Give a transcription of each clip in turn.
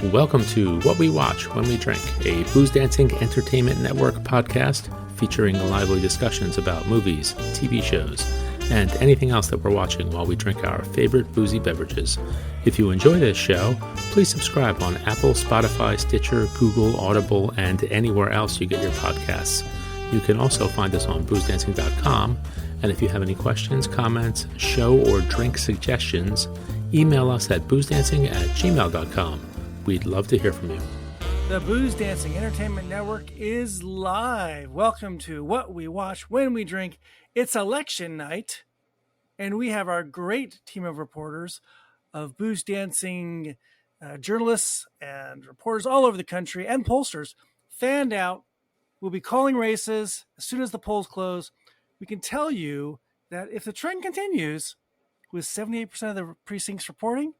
Welcome to What We Watch When We Drink, a Booze Dancing Entertainment Network podcast featuring lively discussions about movies, TV shows, and anything else that we're watching while we drink our favorite boozy beverages. If you enjoy this show, please subscribe on Apple, Spotify, Stitcher, Google, Audible, and anywhere else you get your podcasts. You can also find us on boozdancing.com, and if you have any questions, comments, show or drink suggestions, email us at boozdancing@gmail.com. We'd love to hear from you. The Booze Dancing Entertainment Network is live. Welcome to What We Watch When We Drink. It's election night, and we have our great team of reporters, of booze dancing journalists and reporters all over the country, and pollsters fanned out. We'll be calling races as soon as the polls close. We can tell you that if the trend continues, with 78% of the precincts reporting,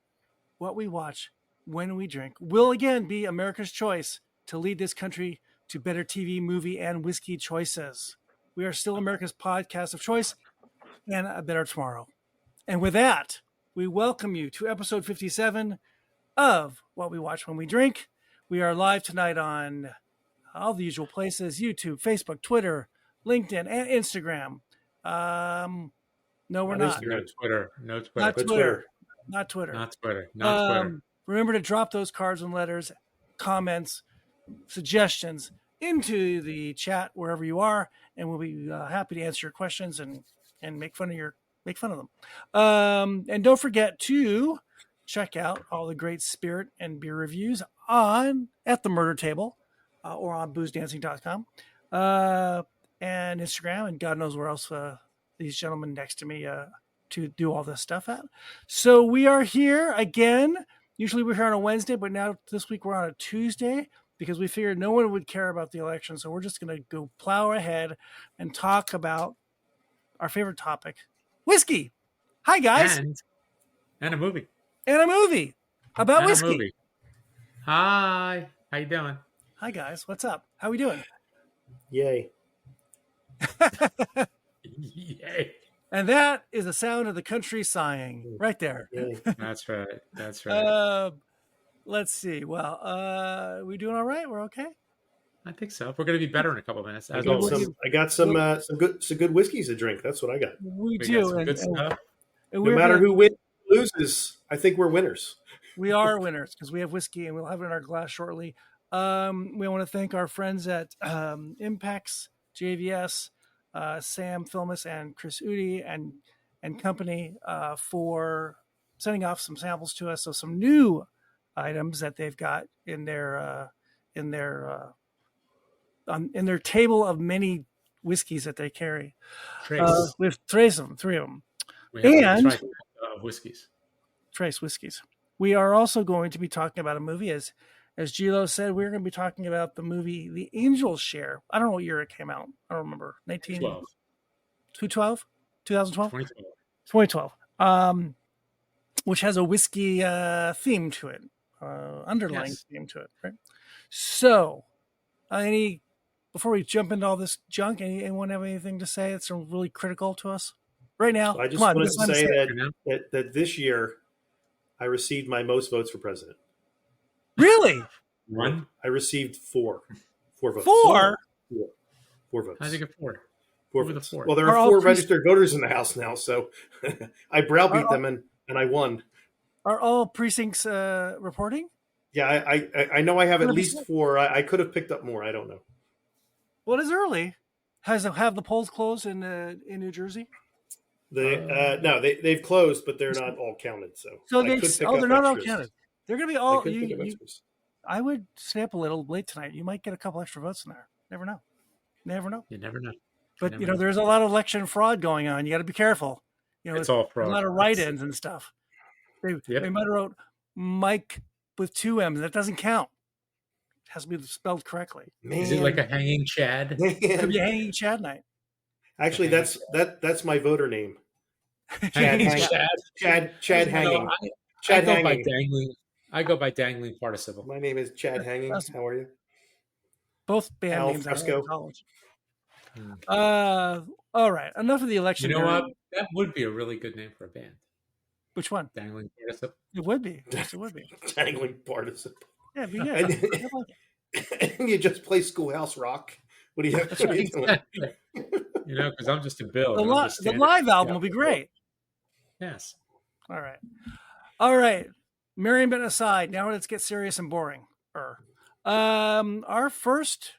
What We Watch When We Drink will again be America's choice to lead this country to better TV, movie, and whiskey choices. We are still America's podcast of choice and a better tomorrow. And with that, we welcome you to episode 57 of What We Watch When We Drink. We are live tonight on all the usual places: YouTube, Facebook, Twitter, LinkedIn, and Instagram. No, we're not. No Twitter. Not Twitter. Not Twitter. Remember to drop those cards and letters, comments, suggestions into the chat wherever you are, and we'll be happy to answer your questions and make fun of them. And don't forget to check out all the great spirit and beer reviews at the Murder Table or on boozdancing.com and Instagram, and God knows where else these gentlemen next to me to do all this stuff at. So we are here again. Usually we're here on a Wednesday, but now this week we're on a Tuesday because we figured no one would care about the election. So we're just going to go plow ahead and talk about our favorite topic, whiskey. Hi, guys. And a movie. About and whiskey. A movie. Hi. How you doing? Hi, guys. What's up? How we doing? Yay. Yay. And that is the sound of the country sighing right there. That's right. Let's see. Well, we doing all right? We're okay? I think so. We're going to be better in a couple of minutes. I got some good whiskeys to drink. That's what I got. We do. Some good stuff. No matter who wins or loses, I think we're winners. We are winners because we have whiskey and we'll have it in our glass shortly. We want to thank our friends at Impex, JVS, Sam Filmus and Chris Udi and company for sending off some samples to us. So some new items that they've got in their table of many whiskeys that they carry. We have three of them. And whiskeys. Trace whiskeys. We are also going to be talking about a movie. As Gilo said, we're going to be talking about the movie The Angel's Share. I don't know what year it came out. I don't remember. 2012? 2012. Which has a whiskey theme to it, underlying theme to it, right? So, before we jump into all this junk, anyone have anything to say that's really critical to us right now? So I just wanted to say that this year I received my most votes for president. Really? One? I received four votes. Four votes. I think of four. Four votes. Well, there are four registered voters in the House now, so I browbeat them and I won. Are all precincts reporting? Yeah, I know I have at least four. I could have picked up more. I don't know. Well, it's early. Have the polls closed in New Jersey? They've closed, but they're not all counted. They're not all counted. They're going to be all. I would stay up a little late tonight. You might get a couple extra votes in there. Never know. You never know. But there's a lot of election fraud going on. You got to be careful. It's all fraud. A lot of write-ins and stuff. They might have wrote Mike with two M's. That doesn't count. It has to be spelled correctly. Man. Is it like a hanging Chad? It could be a hanging Chad night. Actually, that's my voter name. Chad Hanging. Chad Hanging. I go by dangling participle. My name is Chad Hanging. How are you? Both band Al names Fresco. in college. All right. Enough of the election. You know what? That would be a really good name for a band. Which one? Dangling participle. It would be. Yes, it would be. Dangling participle. Yeah, it'd be good. And you just play Schoolhouse Rock. What do you have? Exactly. Because I'm just a Bill. The live album will be great. Yes. All right. Merriment aside, now let's get serious and boring. Our first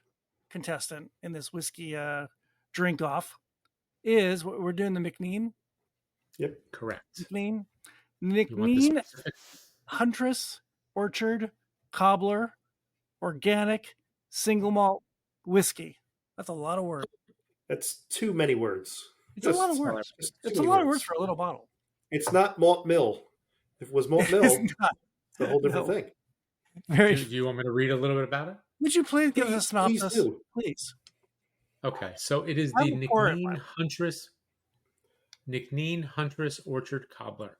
contestant in this whiskey drink off is we're doing the Nc'nean. Yep, correct. Nc'nean Huntress Orchard Cobbler Organic Single Malt Whiskey. That's a lot of words. That's too many words. It's a lot of words. It's a lot of words for a little bottle. It's not malt mill. If it was malt mill, it's a whole different thing. Do you want me to read a little bit about it? Would you please give us a synopsis? Please. Okay, so it is the Nc'nean Huntress Orchard Cobbler.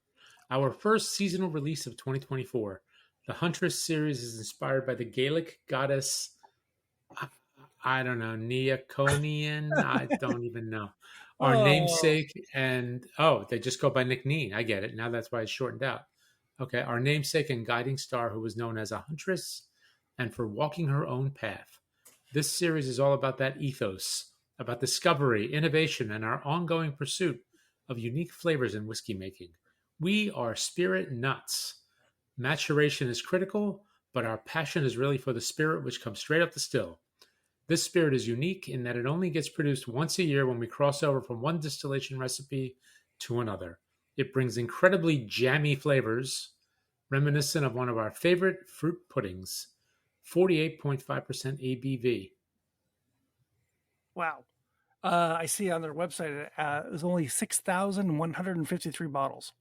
Our first seasonal release of 2024. The Huntress series is inspired by the Gaelic goddess, I don't know, Nc'nean? I don't even know. Our namesake and, they just go by Nc'nean. I get it. Now that's why it's shortened out. Okay, our namesake and guiding star who was known as a huntress and for walking her own path. This series is all about that ethos, about discovery, innovation, and our ongoing pursuit of unique flavors in whiskey making. We are spirit nuts. Maturation is critical, but our passion is really for the spirit which comes straight up the still. This spirit is unique in that it only gets produced once a year when we cross over from one distillation recipe to another. It brings incredibly jammy flavors, reminiscent of one of our favorite fruit puddings. 48.5% ABV. Wow. I see on their website there's only 6,153 bottles.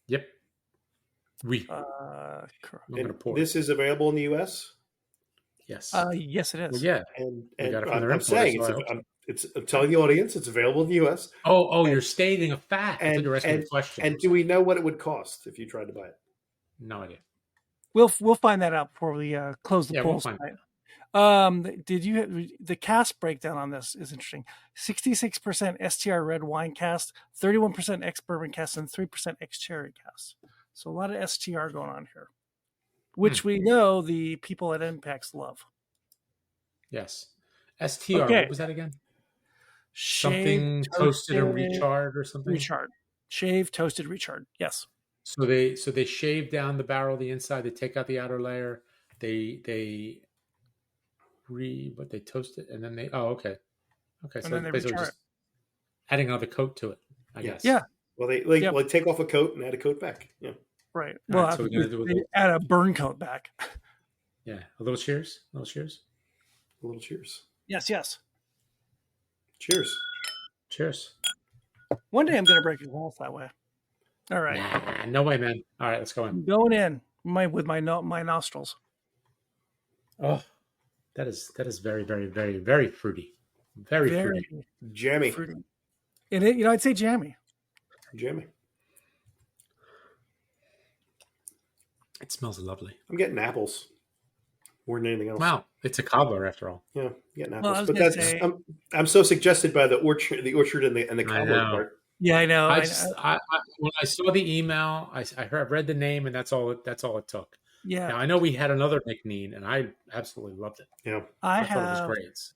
Yep. This is available in the U.S.? Yes. Yes, it is. Well, yeah. And I'm saying, I'm telling the audience it's available in the U.S. You're stating a fact. And do we know what it would cost if you tried to buy it? No idea. We'll find that out before we close the polls. Did you the cask breakdown on this is interesting. 66% STR red wine cask, 31% ex bourbon cask, and 3% ex cherry cask. So a lot of STR going on here, which we know the people at Impacts love. Yes. STR. Okay. What was that again? Something toasted and recharred or something? Recharred. Shaved, toasted, recharred. Yes. So they shave down the barrel, the inside, they take out the outer layer, they toast it, and then okay. So then basically just adding another coat to it, I guess. Yeah. Well, they take off a coat and add a coat back. Yeah. Right. Well, so they add a burn coat back. Yeah. A little cheers. A little cheers. Yes. Cheers. One day I'm going to break your glass that way. All right. Nah, no way, man. All right, let's go in. I'm going in with my nostrils. Oh, that is very, very, very, very fruity. Very fruity. Jammy. Fruity. And I'd say jammy. Jammy. It smells lovely. I'm getting apples more than anything else. Wow, it's a cobbler after all. Yeah, getting apples. But I'm so suggested by the orchard and the cobbler part. Yeah, I know. When I saw the email, I read the name, and that's all it took. Yeah. Now I know we had another Nc'nean, and I absolutely loved it. Yeah, I thought it was great.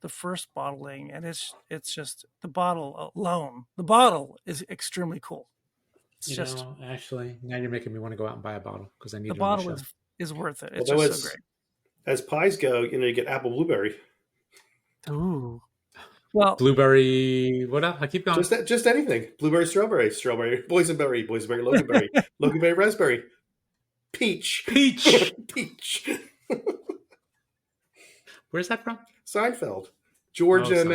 The first bottling, and it's just the bottle alone. The bottle is extremely cool. Actually, now you're making me want to go out and buy a bottle because I need the bottle is worth it. It's so great. As pies go, you get apple blueberry. Ooh. Well, blueberry. What else? I keep going. Just anything. Blueberry, strawberry, boysenberry, loganberry, loganberry, raspberry, peach. Where's that from? Seinfeld. George and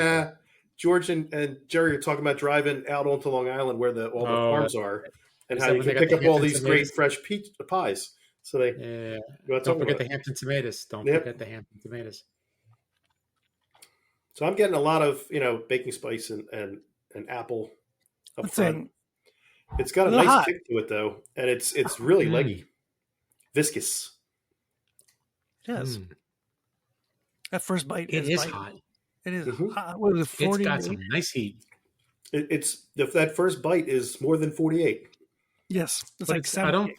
Jerry are talking about driving out onto Long Island where all the farms are, and how you can pick up all these great fresh peach pies. So don't forget the Hampton tomatoes. Forget the Hampton tomatoes. So I'm getting a lot of baking spice and apple up front. It's got a nice kick to it though, and it's really leggy, viscous. Yes. That first bite is hot. It is hot. What is it, 40? It's got some nice heat. That first bite is more than 48. Yes, it's like 70.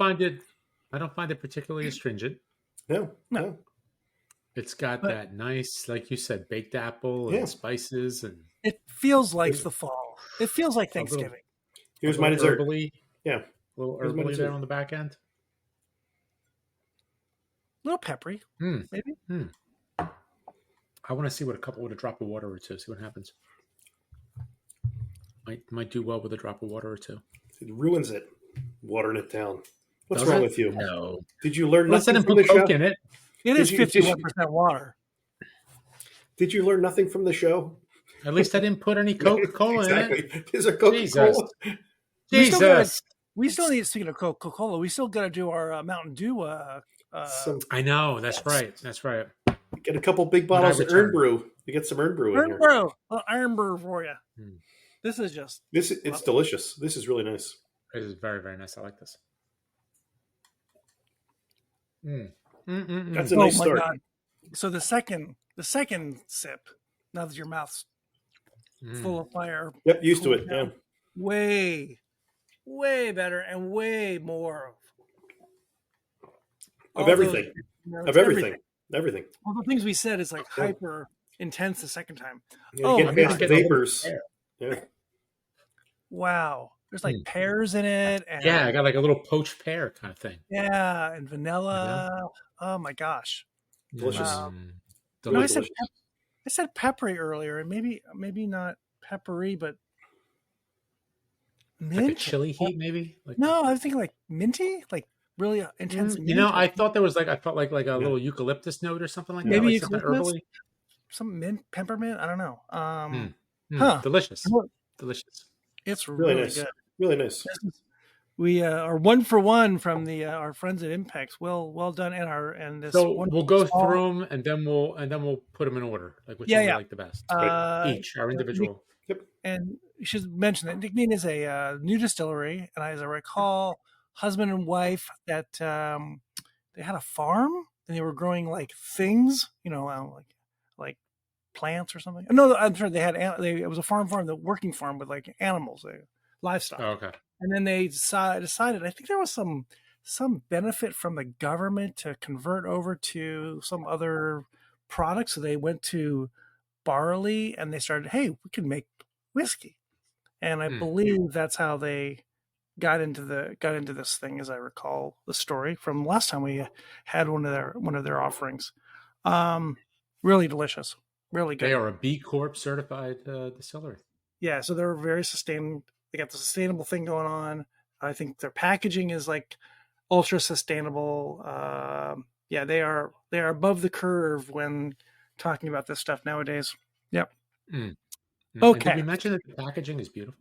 I don't find it particularly astringent. No. It's got that nice, like you said, baked apple and spices, and it feels like the fall. It feels like Thanksgiving. Here's my dessert. Herbally, yeah, a little herbally there on the back end. A little peppery, maybe. I want to see what a drop of water or two. See what happens. Might do well with a drop of water or two. It ruins it, watering it down. What's wrong with you? No. Did you learn nothing from the show? Coke in it. It is 51% water. Did you learn nothing from the show? At least I didn't put any Coca-Cola in it. There's a Coca-Cola. Jesus. We still need, speaking of Coca-Cola, we still got to do our Mountain Dew. I know. That's right. Get a couple big bottles of Earn Brew. You get some Earn Brew in here. Earn Brew for you. This is just... It's delicious. This is really nice. It is very, very nice. I like this. That's a nice start. God. So the second sip, now that your mouth's full of fire. Yep, used to it. Yeah. Way better and way more of everything. Everything. All the things we said is like hyper intense the second time. You get vapors. Yeah. Wow. There's like pears in it. And, I got like a little poached pear kind of thing. Yeah, and vanilla. Oh my gosh. Delicious. Delicious. I said peppery earlier, and maybe not peppery, but mint. Like a chili heat, maybe? No, I was thinking like minty, like really intense. I thought there was I felt like a little eucalyptus note or something like that. Maybe like something herbally. Some mint, peppermint. I don't know. Delicious. It's really nice. Good. Really nice. We are 1 for 1 from the our friends at Impex. Well done, and this. So we'll go through them, and then we'll put them in order, like which one we like the best. Each our individual. Yep. And you should mention that Nc'nean is a new distillery, and as I recall, husband and wife that they had a farm and they were growing like things, like plants or something. No, I'm sure they had. It was a the working farm with like animals, livestock. Oh, okay. And then they decided. I think there was some benefit from the government to convert over to some other product. So they went to barley and they started. Hey, we can make whiskey, and I believe that's how they got into this thing, as I recall the story from last time we had one of their offerings. Really delicious. Really good. They are a B Corp certified distillery. Yeah, so they're very sustainable. They got the sustainable thing going on. I think their packaging is like ultra sustainable. They are above the curve when talking about this stuff nowadays. Yep. Okay. Did we mention that the packaging is beautiful?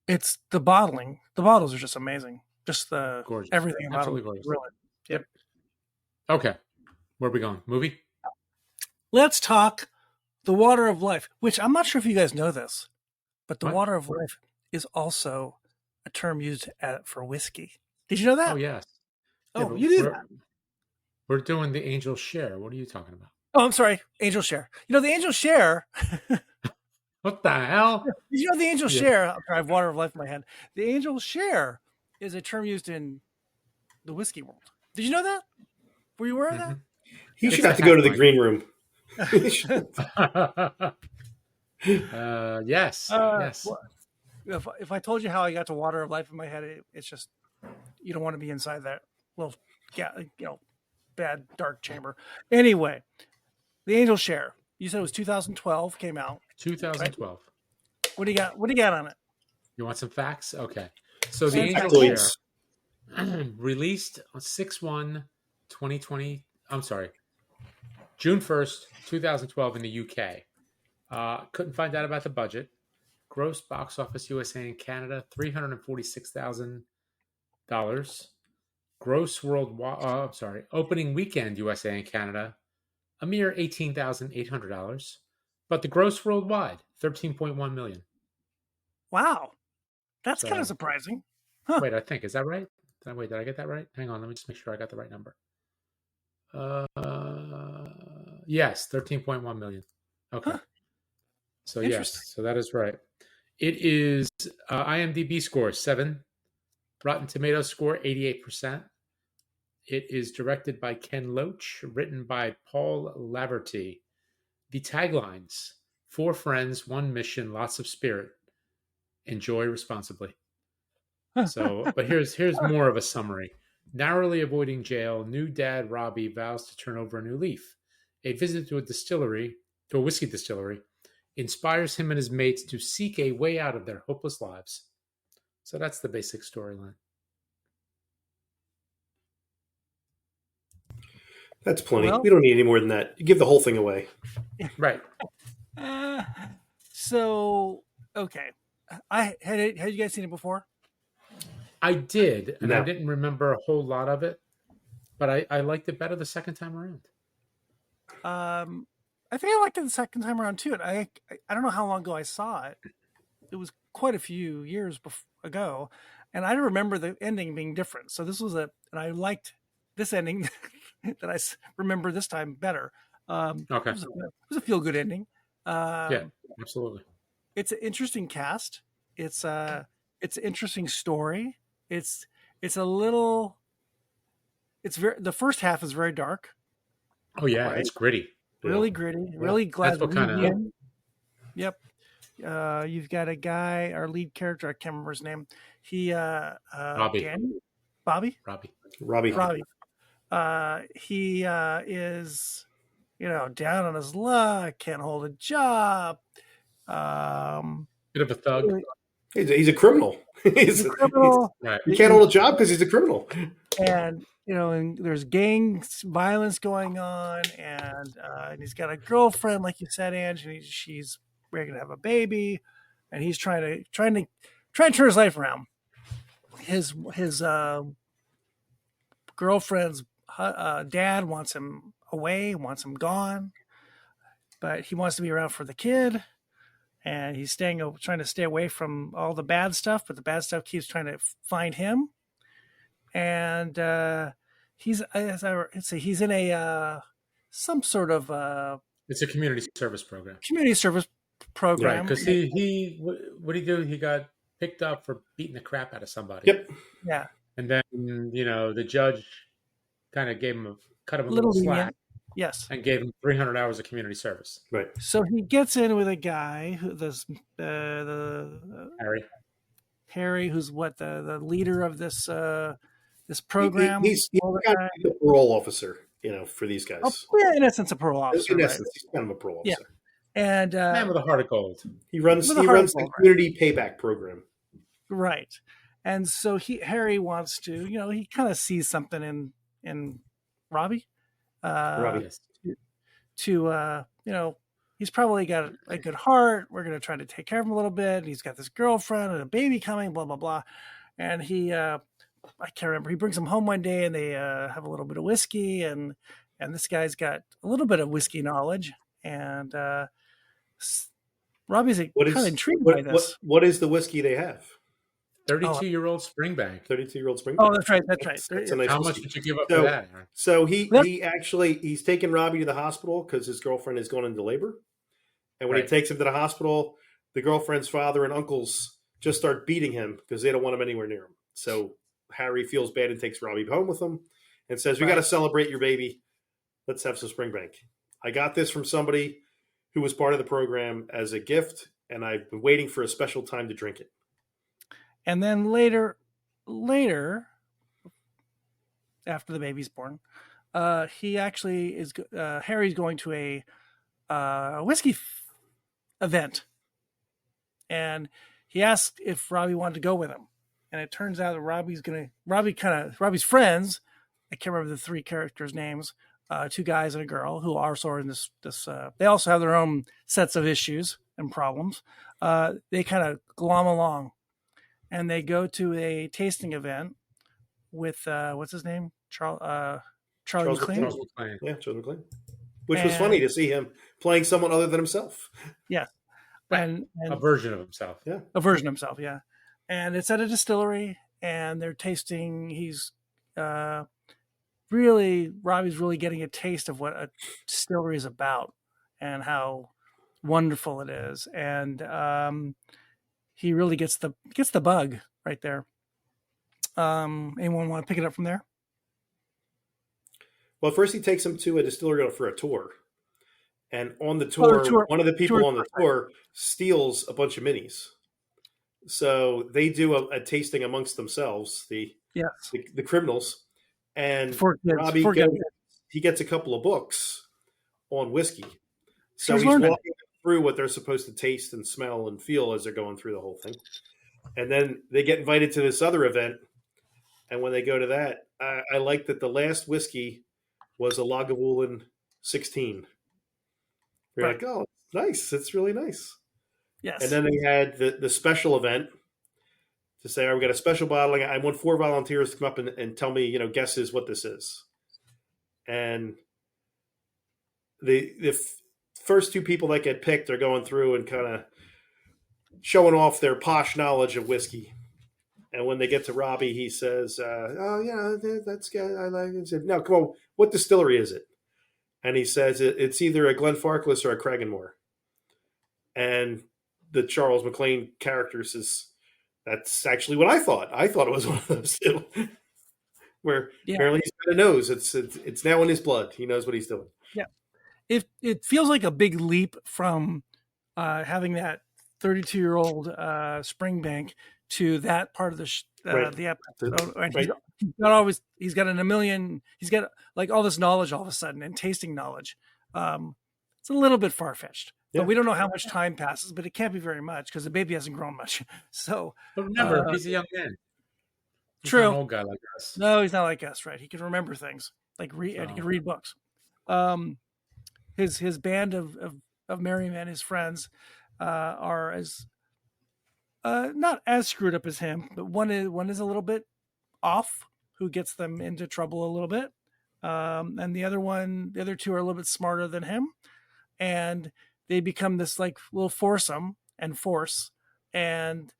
It's the bottling. The bottles are just amazing. Just the gorgeous. Everything about it. Gorgeous. Really. Yep. Okay. Where are we going? Movie? Let's talk the Water of Life, which I'm not sure if you guys know this, but the Water of Life is also a term used for whiskey. Did you know that? Oh, yes. Oh, you knew that. We're doing the Angel Share. What are you talking about? Oh, I'm sorry. Angel Share. The Angel Share. What the hell? Did you know the Angel Share? I have Water of Life in my head. The Angel Share is a term used in the whiskey world. Did you know that? Were you aware of that? He should have to go to the green room. Yes. Yes. Well, if I told you how I got to Water of Life in my head, it's just you don't want to be inside that little, bad dark chamber. Anyway, the Angel Share. You said it was 2012 came out. 2012. Right? What do you got? What do you got on it? You want some facts? Okay. So the Angel Share released on 6/1/2020. I'm sorry, June 1st, 2012 in the UK. Couldn't find out about the budget. Gross box office USA and Canada $346,000. Gross worldwide. Opening weekend USA and Canada a mere $18,800. But the gross worldwide $13.1 million. Wow, that's kind of surprising. Huh. Wait, I think, is that right? Did I get that right? Hang on, let me just make sure I got the right number. Yes, 13.1 million. Okay. Huh. So yes, so that is right. It is IMDb score 7, Rotten Tomatoes score 88%, It is directed by Ken Loach, written by Paul Laverty. The taglines: 4 friends, 1 mission, lots of spirit. Enjoy responsibly. So, but here's more of a summary. Narrowly avoiding jail, new dad Robbie vows to turn over a new leaf. A visit to a whiskey distillery, inspires him and his mates to seek a way out of their hopeless lives. So that's the basic storyline. That's plenty. We don't need any more than that. You give the whole thing away. Right. So, okay. Had you guys seen it before? I did, and I didn't remember a whole lot of it, but I liked it better the second time around. I think I liked it the second time around too. I don't know how long ago I saw it. It was quite a few years ago, and I remember the ending being different. So this was and I liked this ending that I remember this time better. Okay, it was a feel good ending. Yeah, absolutely. It's an interesting cast. It's an interesting story. It's the first half is very dark. Oh yeah, right? It's gritty. Really gritty. Yeah. Really glad. That's what kind of. Yep. You've got a guy, our lead character. I can't remember his name. Robbie. Bobby. Robbie. He is, down on his luck. Can't hold a job. Bit of a thug. He's a criminal. He's a criminal. Right. He can't hold a job because he's a criminal. And and there's gang violence going on, and he's got a girlfriend, like you said, Ange, and she's ready to have a baby, and he's trying to turn his life around. His girlfriend's dad wants him away, wants him gone, but he wants to be around for the kid. And he's trying to stay away from all the bad stuff, but the bad stuff keeps trying to find him. And he's in a some sort of it's a community service program. Right? Because he what did he do? He got picked up for beating the crap out of somebody. Yep. Yeah. And then the judge kind of cut him a little slack. Yes. And gave him 300 hours of community service. Right. So he gets in with a guy who Harry, who's the leader of this program. He's kind of a parole officer, for these guys. Oh, yeah, in essence, a parole officer. In essence, he's kind of a parole officer. Yeah. And man with a heart of gold. He runs the community payback program. Right. And so Harry wants to, he kind of sees something in Robbie. He's probably got a good heart. We're going to try to take care of him a little bit. He's got this girlfriend and a baby coming, blah, blah, blah. And he, I can't remember. He brings him home one day and they have a little bit of whiskey, and this guy's got a little bit of whiskey knowledge. And Robbie's kind of intrigued by this. What is the whiskey they have? 32-year-old Springbank. 32-year-old Springbank. Oh, that's right. That's a nice How much would you give up for that, Aaron? So he's taking Robbie to the hospital because his girlfriend is going into labor. And when he takes him to the hospital, the girlfriend's father and uncles just start beating him because they don't want him anywhere near him. So Harry feels bad and takes Robbie home with him and says, "We got to celebrate your baby. Let's have some Springbank. I got this from somebody who was part of the program as a gift, and I've been waiting for a special time to drink it." And then later, after the baby's born, he actually is. Harry's going to a whiskey event, and he asked if Robbie wanted to go with him. And it turns out that Robbie's friends. I can't remember the 3 characters' names. 2 guys and a girl who also are in this. They also have their own sets of issues and problems. They kind of glom along. And they go to a tasting event with what's his name? Charlie McClane. Charles McClane. Yeah, Charles McClane. Which was funny to see him playing someone other than himself. Yeah. And a version of himself. Yeah. A version of himself, yeah. And it's at a distillery, and they're tasting. He's Robbie's really getting a taste of what a distillery is about and how wonderful it is. And he really gets the bug right there. Anyone want to pick it up from there? Well, first he takes them to a distillery for a tour. And on the Oh, tour, one of the people on the tour steals a bunch of minis. So they do a tasting amongst themselves, the criminals. And Robbie he gets a couple of books on whiskey. So he's walking through what they're supposed to taste and smell and feel as they're going through the whole thing. And then they get invited to this other event. And when they go to that, I like that the last whiskey was a Lagavulin 16. You're like, oh, nice. It's really nice. Yes. And then they had the special event to say, all right, we got a special bottle. I want 4 volunteers to come up and tell me, guesses what this is. And the first 2 people that get picked are going through and kind of showing off their posh knowledge of whiskey. And when they get to Robbie, he says, oh, yeah, that's good. I like it. He said, no, come on. What distillery is it? And he says, it's either a Glenfarclas or a Craigenmore. And the Charles McLean character says, that's actually what I thought. I thought it was one of those two. Where apparently he's got a nose. It's now in his blood. He knows what he's doing. Yeah. It feels like a big leap from having that 32-year-old Springbank to that part of the episode. And he's got he's got like all this knowledge all of a sudden and tasting knowledge. It's a little bit far-fetched. But we don't know how much time passes, but it can't be very much because the baby hasn't grown much. So, but remember, he's a young man. He's true. Not an old guy like us. No, he's not like us, right? He can remember things, and he can read books. His band of merry men, his friends, are as not as screwed up as him, but one is a little bit off, who gets them into trouble a little bit, and the other 2 are a little bit smarter than him, and they become this like little foursome and force, and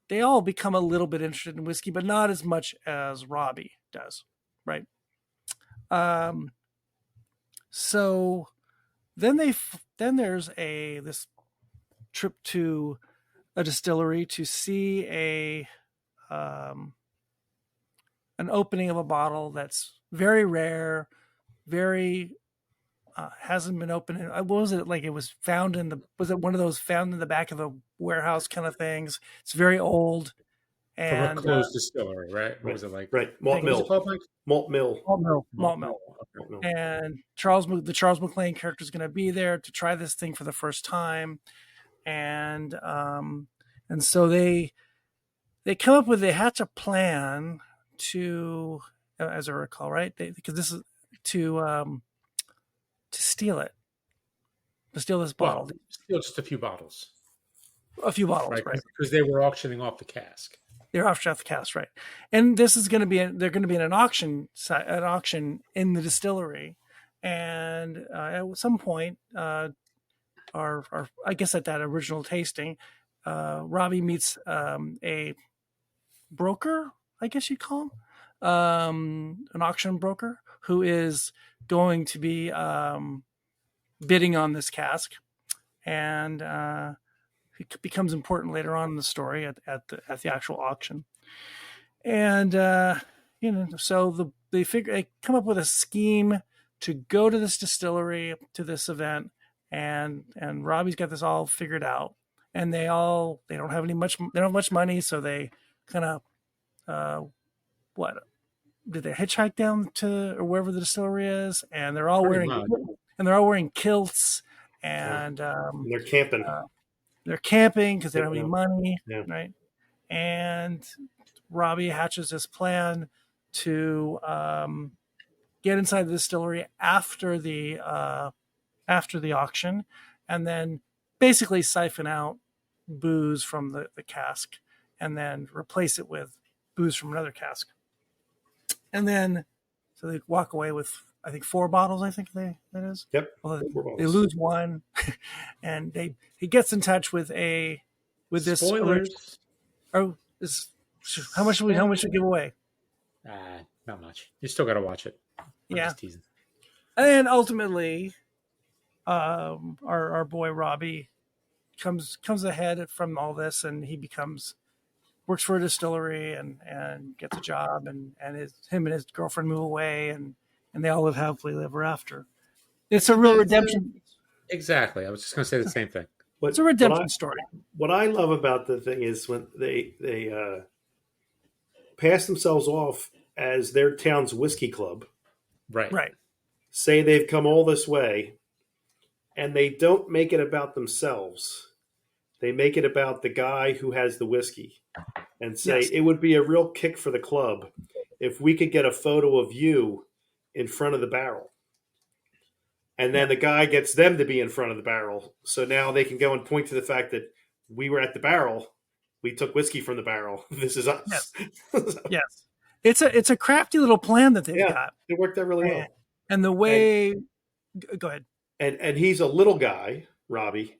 they all become a little bit interested in whiskey, but not as much as Robbie does, right? So then there's this trip to a distillery to see an opening of a bottle that's very rare, very hasn't been opened. What was it like? It was found was it one of those found in the back of a warehouse kind of things? It's very old. And from a closed distillery, right? What was it like? Right, Malt Mill. Malt Mill. And the Charles McLean character is going to be there to try this thing for the first time, and so they hatch a plan to, as I recall, right? Because this is to steal it, to steal this bottle. Steal just a few bottles. A few bottles, right? Because they were auctioning off the cask. They're auctioning off the cask, right? And this is going to be they're going to be in an auction in the distillery, and at some point, I guess at that original tasting, Robbie meets a broker, I guess you'd call him, an auction broker who is going to be bidding on this cask, and it becomes important later on in the story at the actual auction. And so they come up with a scheme to go to this distillery, to this event, and Robbie's got this all figured out. And they don't have much money, so they kind of did they hitchhike down to or wherever the distillery is, and they're all wearing kilts, and they're camping. They're camping because they don't have any money, right? And Robbie hatches this plan to get inside the distillery after the auction, and then basically siphon out booze from the cask, and then replace it with booze from another cask. And then, so they walk away with, I think, 4 bottles. I think that is. Yep. Well, they lose one, and he gets in touch with this. Spoilers. How much should we give away? Not much. You still got to watch it. I'm just teasing. And ultimately, our boy Robbie comes ahead from all this, and he works for a distillery and gets a job, and him and his girlfriend move away, and and they all live happily ever after. It's a real redemption. Exactly. I was just going to say the same thing. It's a redemption story. What I love about the thing is when they pass themselves off as their town's whiskey club. Right. Say they've come all this way, and they don't make it about themselves. They make it about the guy who has the whiskey, and say it would be a real kick for the club if we could get a photo of you in front of the barrel. And then the guy gets them to be in front of the barrel. So now they can go and point to the fact that we were at the barrel. We took whiskey from the barrel. This is us. Yes. It's a crafty little plan that they've got. It worked out really well. And the way... go ahead. And he's a little guy, Robbie.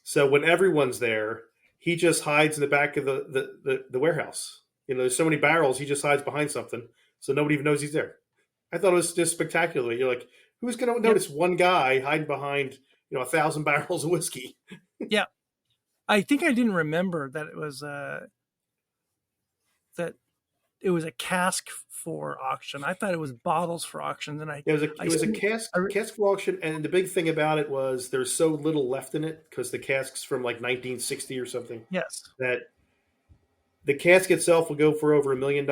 So when everyone's there, he just hides in the back of the warehouse. There's so many barrels, he just hides behind something. So nobody even knows he's there. I thought it was just spectacular. You're like, who's going to notice one guy hiding behind, 1,000 barrels of whiskey? Yeah. I think I didn't remember that it was a cask for auction. I thought it was bottles for auction. And it was a cask for auction. And the big thing about it was there's so little left in it because the cask's from like 1960 or something. Yes. That the cask itself will go for over $1 million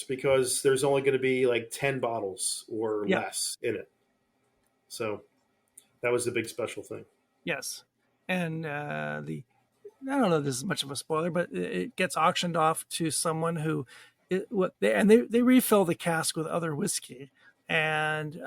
because there's only going to be like 10 bottles or less in it. So that was the big special thing. Yes. And I don't know if this is much of a spoiler, but it gets auctioned off to someone who they refill the cask with other whiskey, and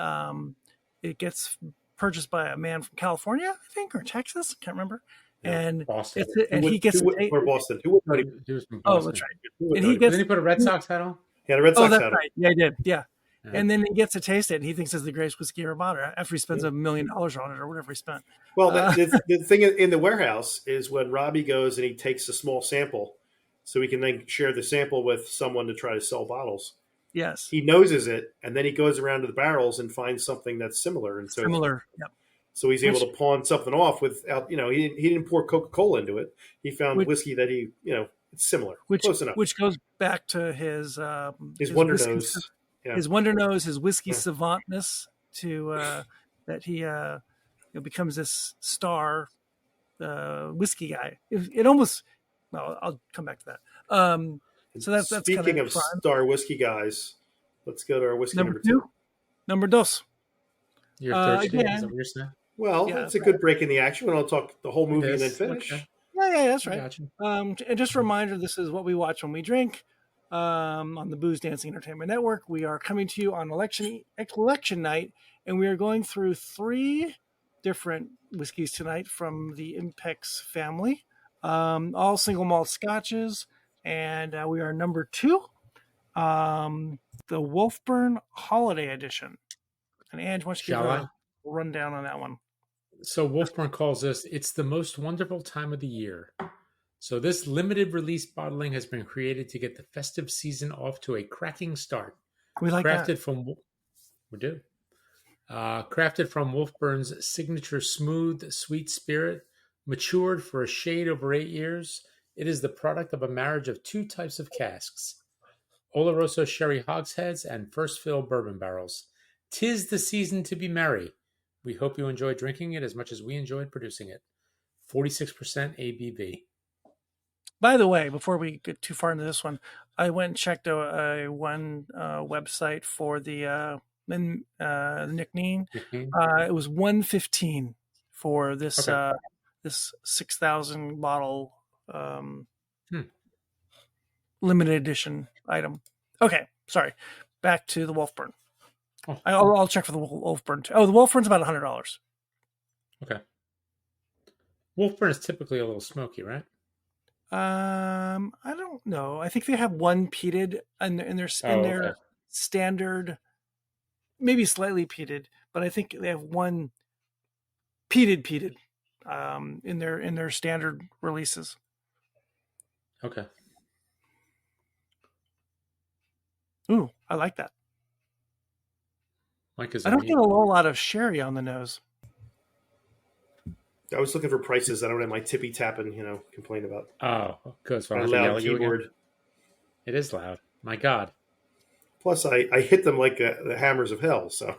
it gets purchased by a man from California, I think, or Texas, I can't remember. And Boston. He gets or Boston. He was from Boston. Oh, that's right. And did he put a Red Sox hat on? Yeah, the Red Sox hat. Right. Yeah, he did. Yeah. And then he gets to taste it, and he thinks it's the greatest whiskey ever bought after he spends $1 million on it or whatever he spent. Well, the thing in the warehouse is when Robbie goes and he takes a small sample so he can then share the sample with someone to try to sell bottles. Yes. He noses it, and then he goes around to the barrels and finds something that's similar. And so, yep. So he's able to pawn something off without, he didn't pour Coca-Cola into it. He found whiskey that it's similar, close enough. Which goes back to his Wonder Nose. Yeah. His Wonder Nose, his whiskey savantness to that he becomes this star whiskey guy. It almost... No, I'll come back to that. So that's speaking kind of star whiskey guys. Let's go to our whiskey number two. Number dos. Your third is that what you're saying? Well, it's a good break in the action. When I'll talk the whole movie and then finish. Okay. Yeah, that's right. Gotcha. And just a reminder, this is what we watch when we drink on the Booze Dancing Entertainment Network. We are coming to you on election night, and we are going through 3 different whiskeys tonight from the Impex family. All single malt scotches, and we are number 2, the Wolfburn Holiday Edition. And Ange, why don't you give a rundown on that one? So Wolfburn calls this, it's the most wonderful time of the year. So this limited release bottling has been created to get the festive season off to a cracking start. We like crafted that. We do. Crafted from Wolfburn's signature smooth, sweet spirit, matured for a shade over 8 years, it is the product of a marriage of 2 types of casks, Oloroso sherry hogsheads and first fill bourbon barrels. 'Tis the season to be merry. We hope you enjoy drinking it as much as we enjoyed producing it. 46% ABV. By the way, before we get too far into this one, I went and checked one website for the Nc'nean. It was $115 for this this 6,000 bottle limited edition item. Okay, sorry. Back to the Wolfburn. Oh. I'll check for the Wolfburn too. Oh, the Wolfburn's about $100. Okay. Wolfburn is typically a little smoky, right? I don't know. I think they have one peated in their standard, maybe slightly peated, but I think they have one peated in their standard releases. Okay. Ooh, I like that. Mike is. I don't get a whole lot of sherry on the nose. I was looking for prices. I don't have my tippy tapping, complain about. Oh, good. So my loud keyboard. It is loud. My God. Plus, I hit them like the hammers of hell. So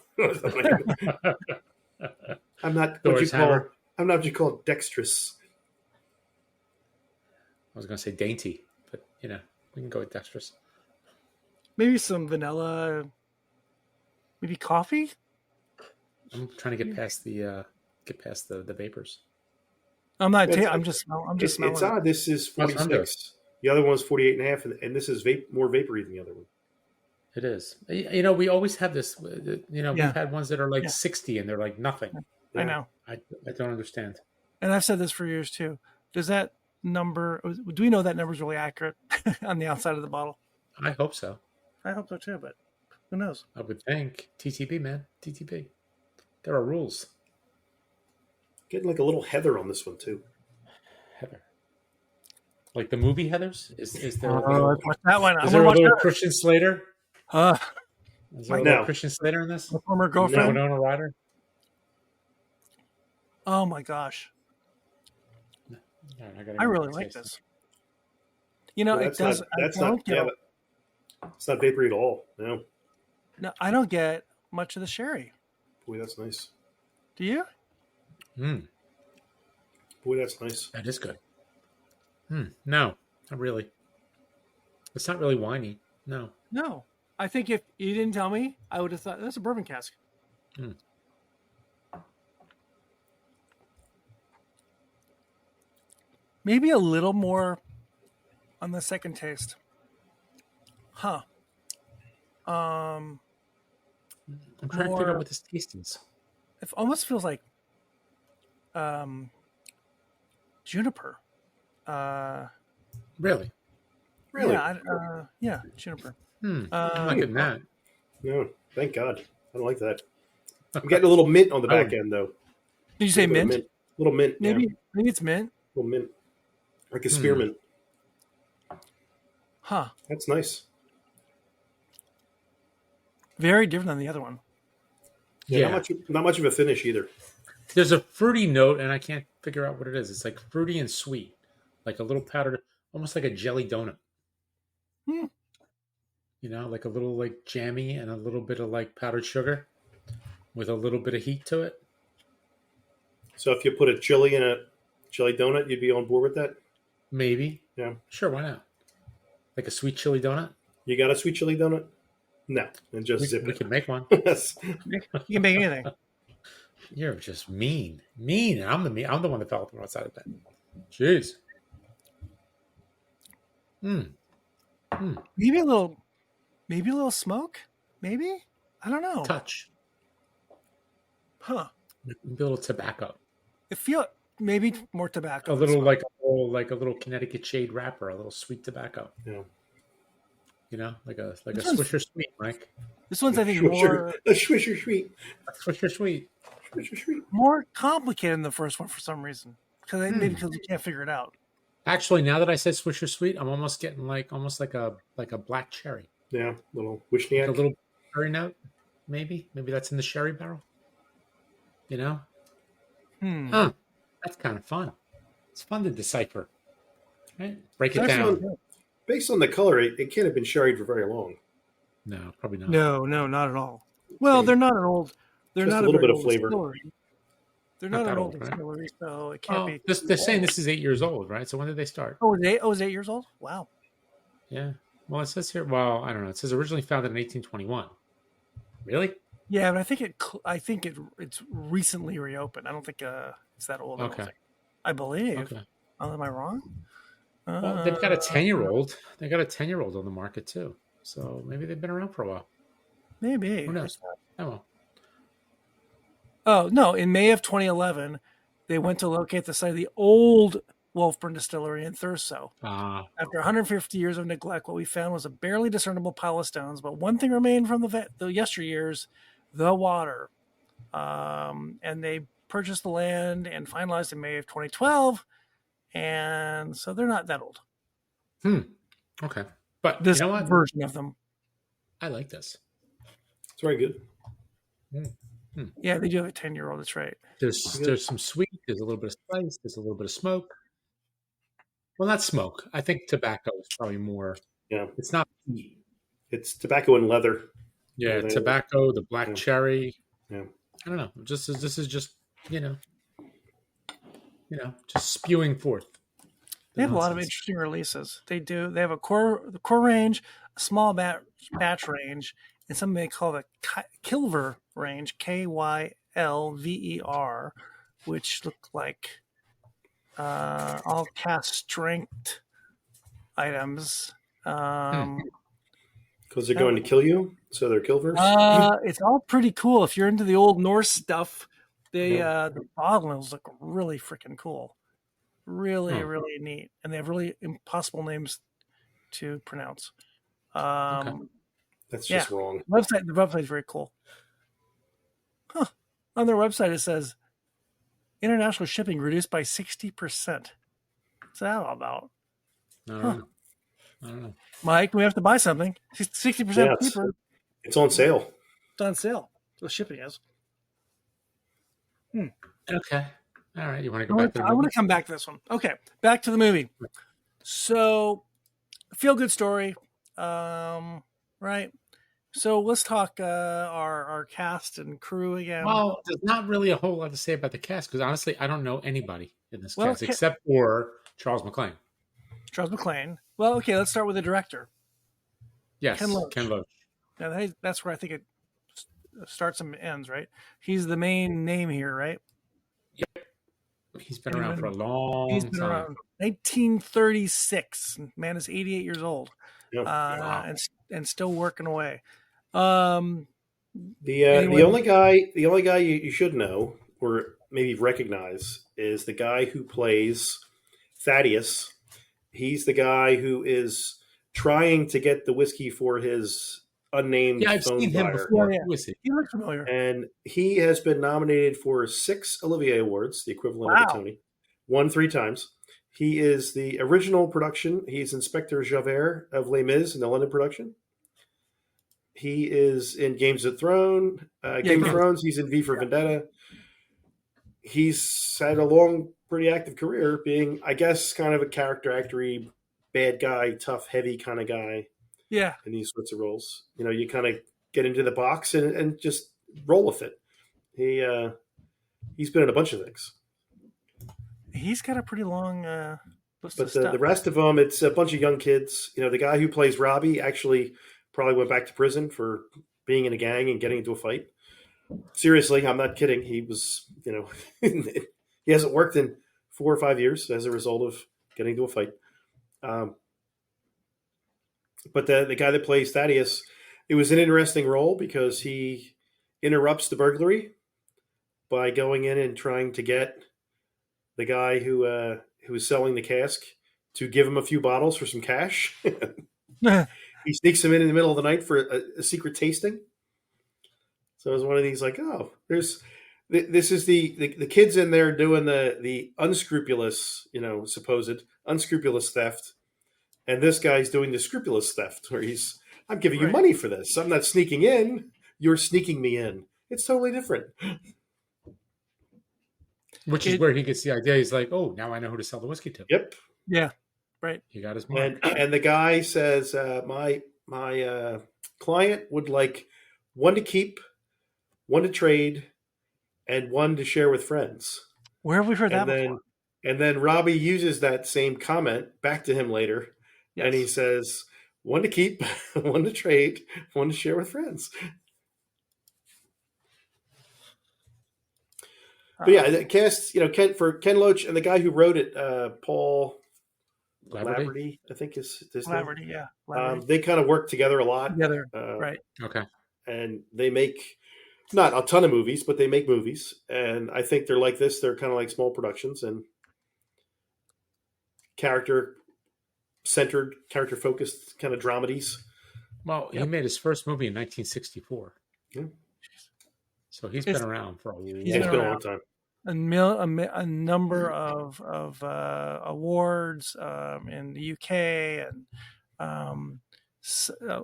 I'm not what you Thor's call hammer. I'm not what you call dexterous. I was going to say dainty, but we can go with dexterous. Maybe some vanilla. Maybe coffee. I'm trying to get past the vapors. I'm not. It's, I'm just smelling. it's odd. This is That's what I'm doing. 46. The other one's 48 and a half, and this is more vapory than the other one. It is. We always have this. Yeah. We've had ones that are like 60 and they're like nothing. I know. I don't understand. And I've said this for years too. Does that number? Do we know that number is really accurate on the outside of the bottle? I hope so. I hope so too, but who knows? I would think. TTB, man. TTB. There are rules. Getting like a little heather on this one too. Heather. Like the movie Heathers? Is there a Watch that one. is there a little Christian Slater? Is there a little No. Christian Slater in this? My former girlfriend. Winona Ryder? Oh my gosh. I really like this. It does. It's not vapory at all. No. No, I don't get much of the sherry. Boy, that's nice. Do you? Boy, that's nice. That is good. No, not really. It's not really winey. No. No. I think if you didn't tell me, I would have thought that's a bourbon cask. Maybe a little more on the second taste. Huh. I'm trying to figure out what this taste is. It almost feels like juniper. Really? Yeah, juniper. I'm not getting that. No, thank God. I don't like that. I'm getting a little mint on the back end, though. Did you say mint? Little mint. Maybe Yeah. maybe it's mint. Little mint. Like a spearmint. Huh. That's nice. Very different than the other one. Yeah. Not much of a finish either. There's a fruity note, and I can't figure out what it is. It's like fruity and sweet, like a little powdered, almost like a jelly donut. Like a little like jammy and a little bit of like powdered sugar with a little bit of heat to it. So if you put a chili in a jelly donut, you'd be on board with that? Maybe. Yeah. Sure, why not? Like a sweet chili donut? You got a sweet chili donut? No. And just zip We it. can make one. You can make anything. You're just mean. Mean. I'm the one that fell outside of bed. Jeez. Maybe a little smoke. Maybe, I don't know. Touch. Huh? Maybe a little tobacco. It feel maybe more tobacco. A little like a little Connecticut shade wrapper. A little sweet tobacco. Yeah. Like a Swisher Sweet, Mike. This one's I think Swisher, a Swisher Sweet. Swisher Sweet. Swisher Sweet. more complicated than the first one for some reason. Maybe because we can't figure it out. Actually, now that I said Swisher Sweet, I'm almost getting like a black cherry. Yeah, little Nc'nean. A little cherry note, maybe. Maybe that's in the sherry barrel. That's kind of fun. It's fun to decipher. Right? Break it down. Based on the color, it can't have been sherried for very long. No, probably not. No, not at all. Well, they're not an old. They're Just not a little bit of old flavor. distillery. They're not that an old old, right? distillery, so it can't be. They're saying this is 8 years old, right? So when did they start? Oh, it's 8 years old. Wow. Yeah. Well, it says here. Well, I don't know. It says originally founded in 1821. Really? Yeah, but I think it's recently reopened. I don't think it's that old. Okay. I believe. Okay. Oh, am I wrong? Well, they've got a 10-year-old. They got a 10-year-old on the market too. So maybe they've been around for a while. Maybe. Who knows? Oh. Oh no! In May of 2011, they went to locate the site of the old Wolfburn distillery in Thurso. After 150 years of neglect, what we found was a barely discernible pile of stones, but one thing remained from the yesteryears: the water. And they purchased the land and finalized in May of 2012, and so they're not that old. Okay, but This you know what? version of them. I like this. It's very good. Yeah, they do have a 10-year-old. That's right. There's some sweet. There's a little bit of spice. There's a little bit of smoke. Well, not smoke. I think tobacco is probably more. Yeah. It's not heat. It's tobacco and leather. Yeah, tobacco, the black Yeah. cherry. Yeah. I don't know. This is just just spewing forth. They have a lot of interesting releases. They do. They have the core range, a small batch range, and something they call the Kylver range, Kylver, which look like all cast strength items. Because they're going to kill you, so they're Kylvers. It's all pretty cool. If you're into the old Norse stuff, the bottles look really freaking cool. Really, really neat. And they have really impossible names to pronounce. That's just wrong. The website is very cool. Huh. On their website, it says international shipping reduced by 60%. What's that all about? I don't know. Mike, we have to buy something. 60% cheaper. It's on sale. It's on sale. The shipping is. Okay. All right. You want to go back to the movie? I want to come back to this one. Okay. Back to the movie. So, feel good story. Right. So let's talk our cast and crew again. Well, there's not really a whole lot to say about the cast because honestly, I don't know anybody in this cast except for Charles McClane. Charles McClane. Well, okay, let's start with the director. Yes, Ken Loach. Yeah, that's where I think it starts and ends, right? He's the main name here, right? Yep. He's been around for a long time. He's been around 1936. Man is 88 years old. Yep. Wow. And still working away. The only guy you should know or maybe recognize is the guy who plays Thaddeus. He's the guy who is trying to get the whiskey for his unnamed I've phone seen him buyer. before. Who is he? He looks familiar. And he has been nominated for 6 Olivier Awards, the equivalent of a Tony. Won 3 times. He is the original production. He's Inspector Javert of Les Mis in the London production. He is in Game of Thrones. He's in V for Vendetta. He's had a long, pretty active career being, I guess, kind of a character actory, bad guy, tough, heavy kind of guy. Yeah. In these sorts of roles. You know, you kind of get into the box and just roll with it. He's been in a bunch of things. He's got a pretty long list of stuff. But the rest of them, it's a bunch of young kids. You know, the guy who plays Robbie actually probably went back to prison for being in a gang and getting into a fight. Seriously, I'm not kidding. He was, he hasn't worked in 4 or 5 years as a result of getting into a fight. But the guy that plays Thaddeus, it was an interesting role because he interrupts the burglary by going in and trying to get the guy who is selling the cask to give him a few bottles for some cash. He sneaks him in the middle of the night for a secret tasting. So it was one of these like, this is the kids in there doing the unscrupulous, supposed unscrupulous theft. And this guy's doing the scrupulous theft where I'm giving you money for this. I'm not sneaking in. You're sneaking me in. It's totally different. Which is where he gets the idea. He's like, oh, now I know who to sell the whiskey to. Yep. Yeah. Right. He got his mark. And the guy says, my client would like 1 to keep, 1 to trade, and 1 to share with friends. Where have we heard that before? And then Robbie uses that same comment back to him later. Yes. And he says, 1 to keep, 1 to trade, 1 to share with friends. But yeah, the cast, for Ken Loach and the guy who wrote it, Paul Laverty, I think is his name. Laverty, yeah. Laverty. They kind of work together a lot. Right. Okay. And they make not a ton of movies, but they make movies. And I think they're like this. They're kind of like small productions and character-centered, character-focused kind of dramedies. Well, he made his first movie in 1964. Yeah. So he's been around for a long time. It's been a long time. A number of awards in the UK and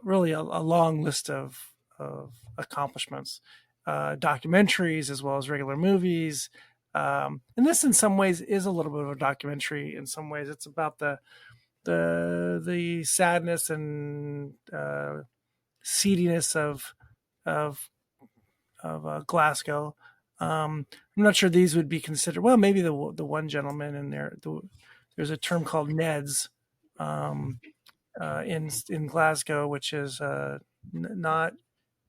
really a long list of accomplishments, documentaries as well as regular movies. And this, in some ways, is a little bit of a documentary. In some ways, it's about the sadness and seediness of Glasgow. I'm not sure these would be considered. Well, maybe the one gentleman in there. There's a term called Neds in Glasgow, which is not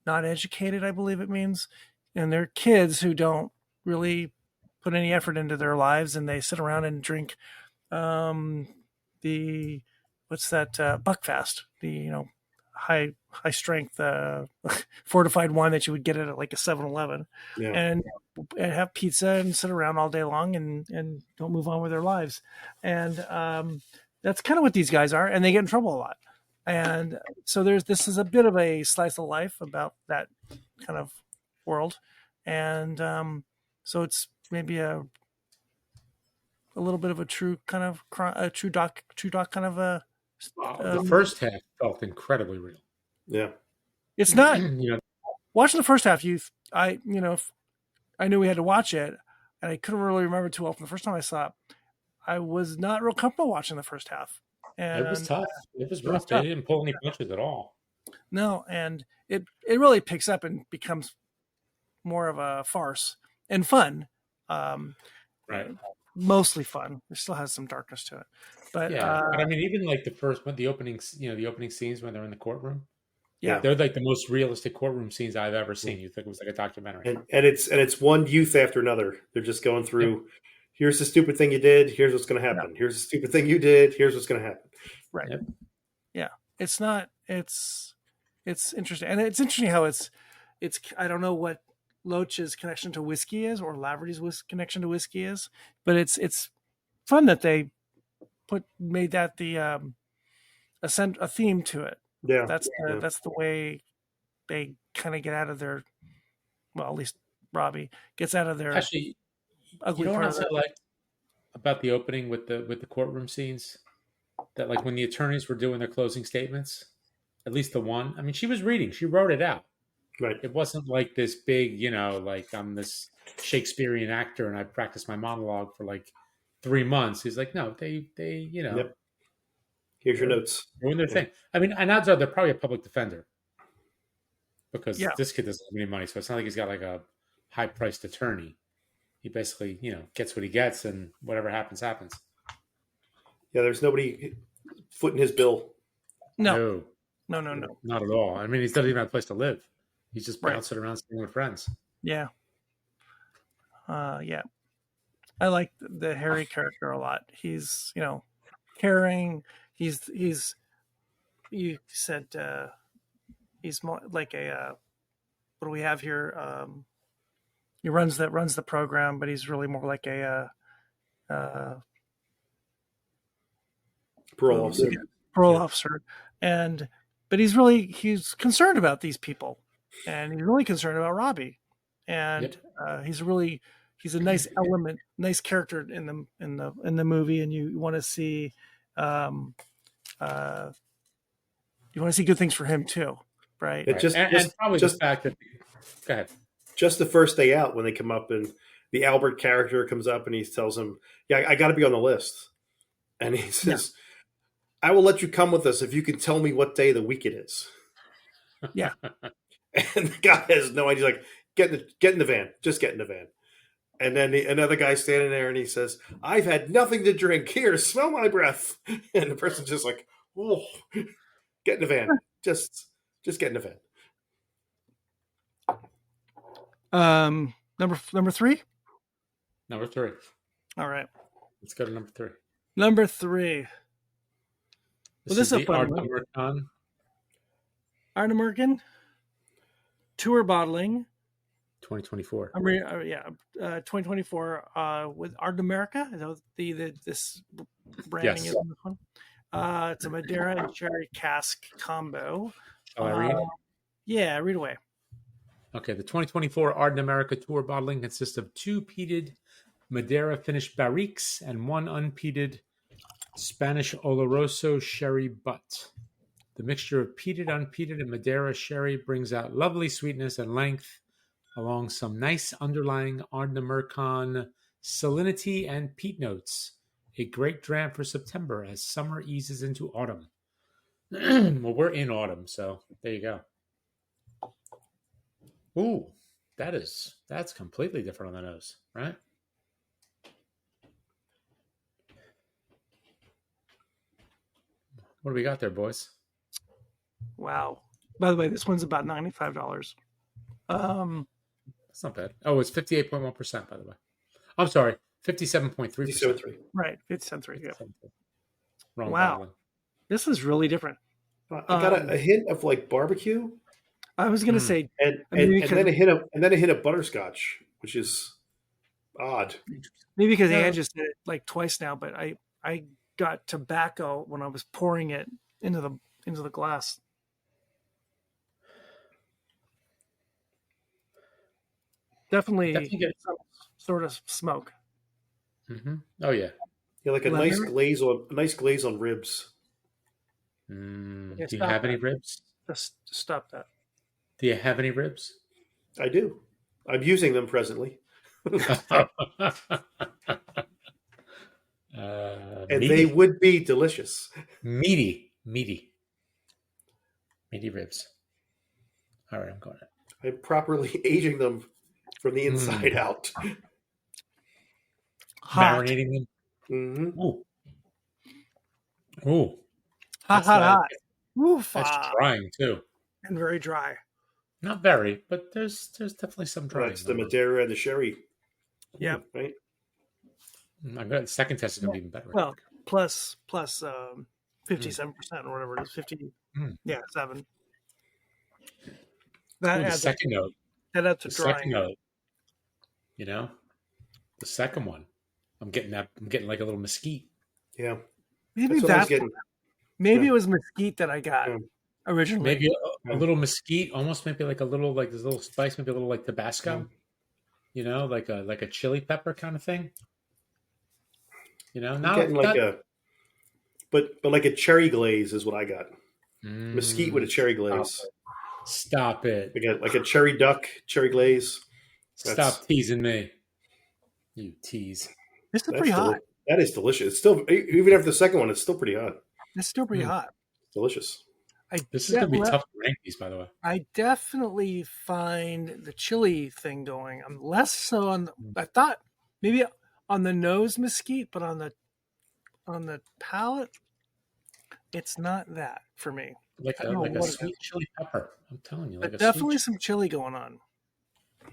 educated, I believe it means, and they're kids who don't really put any effort into their lives, and they sit around and drink the what's that Buckfast, the high strength fortified wine that you would get at like a 7-Eleven, and have pizza and sit around all day long and don't move on with their lives, and that's kind of what these guys are, and they get in trouble a lot. And so this is a bit of a slice of life about that kind of world, and so it's maybe a little bit of a true kind of a true doc kind of a. The first half felt incredibly real. Yeah, it's not. Watching the first half, I knew we had to watch it, and I couldn't really remember too often. The first time I saw it, I was not real comfortable watching the first half. And it was tough. It was rough. They didn't pull any punches at all. No, and it really picks up and becomes more of a farce and fun. Right. Mostly fun. It still has some darkness to it. But but I mean, even like the opening scenes when they're in the courtroom. Yeah, they're like the most realistic courtroom scenes I've ever seen. You think it was like a documentary. And it's one youth after another. They're just going through. Yep. Here's the stupid thing you did. Here's what's going to happen. Yep. Here's the stupid thing you did. Here's what's going to happen. Right. Yep. Yeah. It's not. It's interesting, and it's interesting how it's. I don't know what Loach's connection to whiskey is, or Laverty's connection to whiskey is, but it's fun that they made that the a theme to it. Yeah, that's the way they kind of get out of their. Well, at least Robbie gets out of their. Actually, ugly what I like about the opening with the courtroom scenes, that like when the attorneys were doing their closing statements, at least the one, I mean, she was reading, she wrote it out. Right. It wasn't like this big, like I'm this Shakespearean actor and I practiced my monologue for like 3 months. He's like, no, they Yep. Here's your notes. Doing their thing. I mean, and odds are they're probably a public defender because this kid doesn't have any money, so it's not like he's got like a high-priced attorney. He basically, gets what he gets, and whatever happens, happens. Yeah, there's nobody footing his bill. No. Not at all. I mean, he doesn't even have a place to live. He's just bouncing around staying with friends. Yeah. Yeah. I like the Harry character a lot. He's, caring. He's you said he's more like a what do we have here? He runs the program, but he's really more like a parole officer. Officer, but he's concerned about these people, and he's really concerned about Robbie, and he's a nice element, nice character in the movie, and you want to see good things for him too, right? It and probably the fact that go ahead. Just the first day out when they come up and the Albert character comes up and he tells him, "Yeah, I got to be on the list," and he says, "I will let you come with us if you can tell me what day of the week it is." Yeah, and the guy has no idea. He's like, "Get in the van, just get in the van." And then another guy's standing there and he says, "I've had nothing to drink. Here, smell my breath." And the person's just like, "Oh, get in the van. Just get in the van." Number three. Number three. All right. Let's go to number three. Number three. This is a fun one. Ardnamurchan tour bottling. 2024. 2024 with Ardnamurchan. Is that this branding is on this one? It's a Madeira and Sherry cask combo. Shall I read? Yeah, read away. Okay, the 2024 Ardnamurchan tour bottling consists of 2 peated Madeira finished barriques and 1 unpeated Spanish Oloroso sherry butt. The mixture of peated, unpeated, and Madeira sherry brings out lovely sweetness and length, along some nice underlying Ardnamurchan salinity and peat notes. A great dram for September as summer eases into autumn. Well, we're in autumn, so there you go. Ooh, that's completely different on the nose, right? What do we got there, boys? Wow. By the way, this one's about $95. That's not bad. Oh, it's 58.1%, by the way. I'm sorry, 57.3%. 57.3. Right, 57.3. Yeah. Wrong Wow. bottle. This is really different. I got a hint of like barbecue, I was going to say, and maybe then a hit of butterscotch, which is odd. maybe because Ann just did it like twice now, but I got tobacco when I was pouring it into the glass. Definitely get some sort of smoke. Mm-hmm. Oh yeah. Yeah, like a nice glaze on ribs. Do you have any ribs? Just stop that. Do you have any ribs? I do. I'm using them presently. And meaty. they would be delicious. Meaty ribs. All right, I'm going to. I'm properly aging them from the inside out. Hot. Marinating them. Mm-hmm. Ooh. Hot. Oof. That's drying too. And very dry. Not very, but there's definitely some drying. That's the Madeira and the sherry. Yep. Right. I'm good. The second test is going to be even better. Well, plus 57% or whatever it is, 50. Yeah, 7. That the second note. That adds to the drying. Second note. You know, the second one. I'm getting like a little mesquite. Yeah. Maybe it was mesquite that I got originally. Maybe a little mesquite, almost maybe like a little like this little spice, maybe a little like Tabasco. You know, like a chili pepper kind of thing. You know, not getting like but like a cherry glaze is what I got. Mesquite with a cherry glaze. Stop it. Like a cherry glaze. Stop teasing me. You tease. This is pretty hot. That is delicious. It's still, even after the second one, it's still pretty hot. It's still pretty hot. Delicious. This is going to be tough to rank these, by the way. I definitely find the chili thing going. I'm less so on. I thought maybe on the nose mesquite, but on the palate, it's not that for me. Like a sweet chili pepper. I'm telling you, but definitely some chili going on.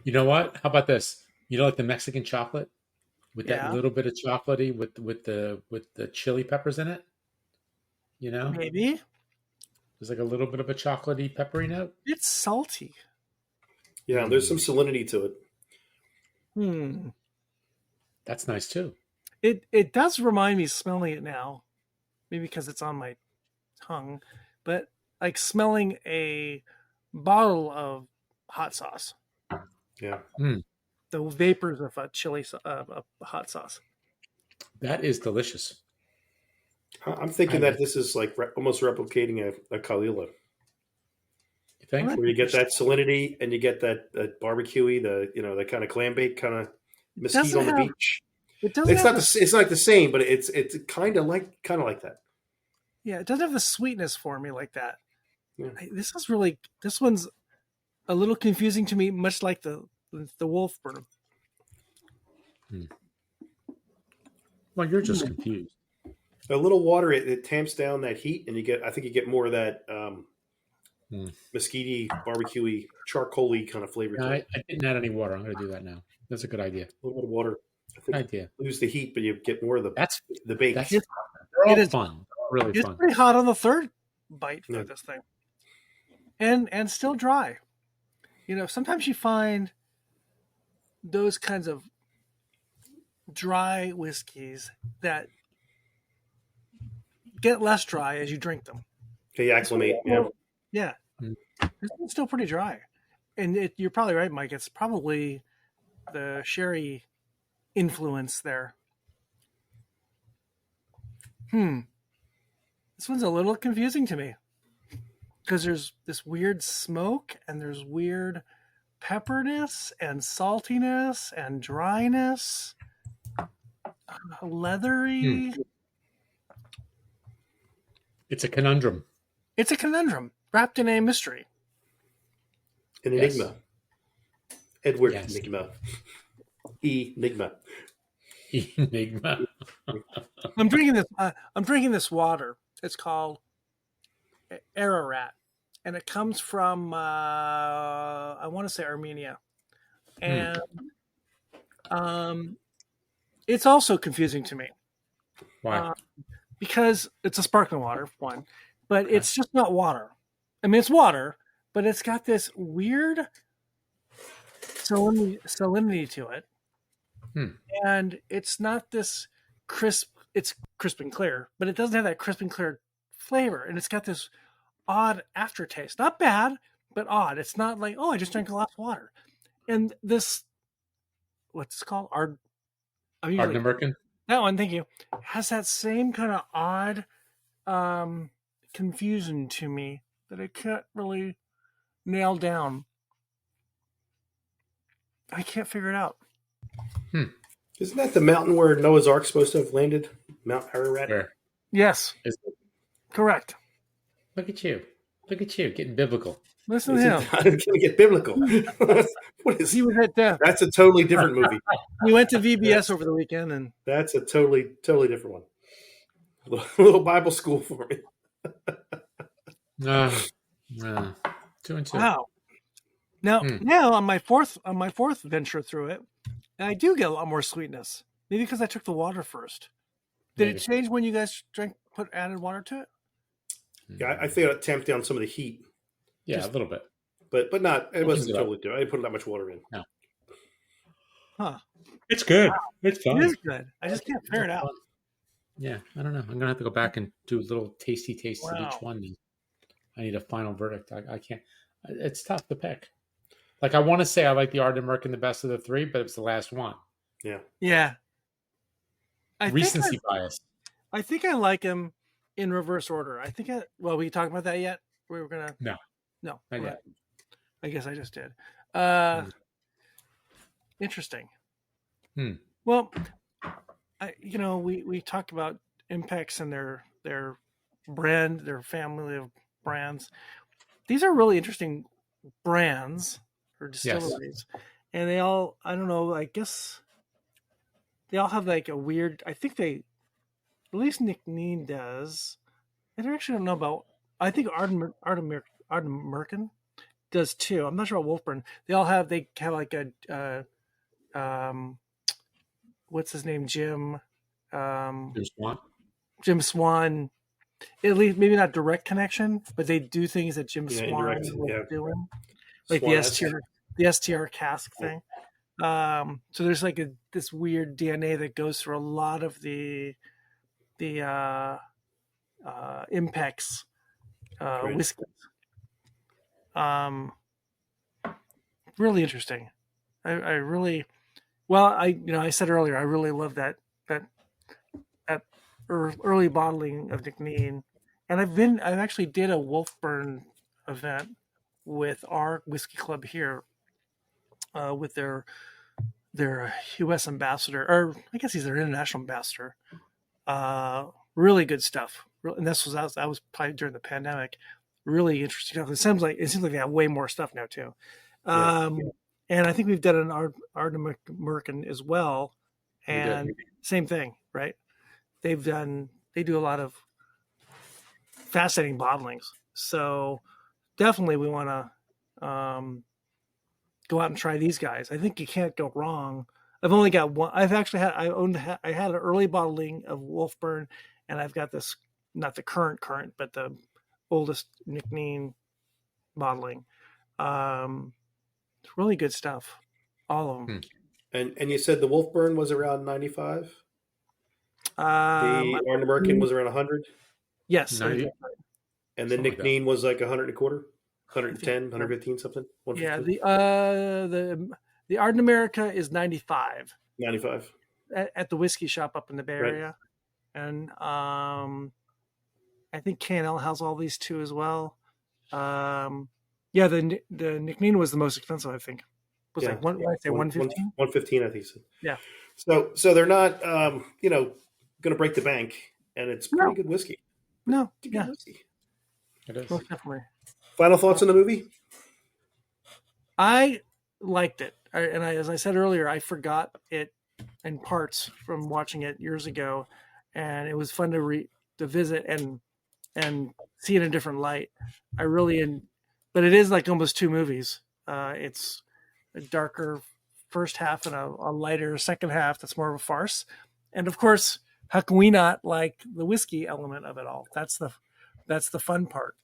You know what? How about this? You know, like the Mexican chocolate with that little bit of chocolatey with the chili peppers in it. You know, maybe there's like a little bit of a chocolatey, peppery note. It's salty. Yeah, there's some salinity to it. That's nice too. It does remind me, smelling it now, maybe because it's on my tongue, but like smelling a bottle of hot sauce. Yeah. The vapors of a chili hot sauce. That is delicious. I'm thinking that this is like almost replicating a Kalila. You think? Where you get that salinity and you get that barbecuey, the kind of clam bake kind of mesquite on the beach. It's not the same, but it's kind of like that. Yeah, it doesn't have the sweetness for me like that. Yeah. This one's a little confusing to me, much like the Wolfburn. Well, you're just confused. A little water, it tamps down that heat, and I think you get more of that mesquite-y, barbecue-y, charcoal-y kind of flavor. No, I didn't add any water. I'm going to do that now. That's a good idea. A little bit of water. Good idea. Lose the heat, but you get more of the bake. They're all fun. Really fun. It's pretty hot on the third bite for this thing, and still dry. You know, sometimes you find those kinds of dry whiskeys that get less dry as you drink them. Okay, acclimate. Yeah. This one's still pretty dry. And you're probably right, Mike. It's probably the sherry influence there. This one's a little confusing to me. Because there's this weird smoke and there's weird pepperness and saltiness and dryness. Leathery. It's a conundrum. It's a conundrum wrapped in a mystery. An enigma. Edward Yes. Enigma. Enigma. Enigma. I'm drinking this. I'm drinking this water. It's called Ararat, and it comes from I want to say Armenia, and it's also confusing to me. Why? Because it's a sparkling water, one, but it's just not water. I mean, it's water, but it's got this weird salinity to it, and it's not this crisp. It's crisp and clear, but it doesn't have that crisp and clear flavor, and it's got this odd aftertaste. Not bad, but odd. It's not like, oh, I just drank a lot of water. And this, what's it called? Ardnamurchan? That one, thank you, has that same kind of odd confusion to me that I can't really nail down. I can't figure it out. Isn't that the mountain where Noah's Ark's supposed to have landed? Mount Ararat? Where? Yes, correct. Look at you. Look at you getting biblical. Listen to him. Can we get biblical? What is He was at death. That's a totally different movie. We went to VBS over the weekend, and That's a totally different one. A little Bible school for me. No. 2 and 2. wow. Now on my fourth venture through it, I do get a lot more sweetness. Maybe because I took the water first. Did Maybe. it change when you guys added water to it? Yeah, I think it tamped down some of the heat, Yeah, a little bit. but not. It wasn't it up. totally different. I didn't put that much water in. No. Huh. It's good. It's fun. It is good. I just can't figure it out. Yeah, I don't know. I'm gonna have to go back and do a little tasty taste of Wow. each one. I need a final verdict. I can't. It's tough to pick. Like I want to say I like the Ardnamurchan the best of the three, but it's the last one. Yeah. Yeah. Recency bias. I think I like him in reverse order. Well, we talked about that yet? We were gonna. No. No. Not yet. I guess I just did. Interesting. Well, we talked about Impex and their brand, their family of brands. These are really interesting brands or distilleries, and they all, I don't know, I guess they all have like a weird. I think at least Nc'nean does. I actually don't know about. I think Ardnamurchan does too. I'm not sure about Wolfburn. They have like a what's his name? Jim Swan. Jim Swan. At least maybe not direct connection, but they do things that Jim Swan indirect, was doing, like Swan the STR cask thing. So there's like this weird DNA that goes through a lot of the Impex whiskeys. Really interesting. I really, well, I said earlier, I really love that early bottling of Nc'nean, and I've actually did a Wolfburn event with our whiskey club here, with their U.S. ambassador, or I guess he's their international ambassador. Really good stuff. And that was probably during the pandemic. Really interesting stuff. It seems like they have way more stuff now too. And I think we've done an Ardnamurchan as well, and same thing, right? They do a lot of fascinating bottlings. So definitely we want to go out and try these guys. I think you can't go wrong. I've only got one. I had an early bottling of Wolfburn, and I've got this, not the current, but the oldest Nc'nean bottling. It's really good stuff. All of them. And you said the Wolfburn was around 95? The Ardnamurchan was around 100? Yes. 90? And then Nc'nean was like 100 and a quarter? 110, 115, something? 115? Yeah, the Ardnamurchan is 95. 95. At the whiskey shop up in the Bay Area. And I think K&L has all these too as well. Yeah, the Nc'nean was the most expensive, I think. It was like 115? 115, I think so. Yeah. So they're not going to break the bank, and it's pretty good whiskey. No, Good whiskey. It is. most definitely. Final thoughts on the movie? I liked it. as I said earlier, I forgot it in parts from watching it years ago, and it was fun to visit and see it in a different light. But it is like almost two movies. It's a darker first half and a lighter second half that's more of a farce. And of course, how can we not like the whiskey element of it all? That's the fun part.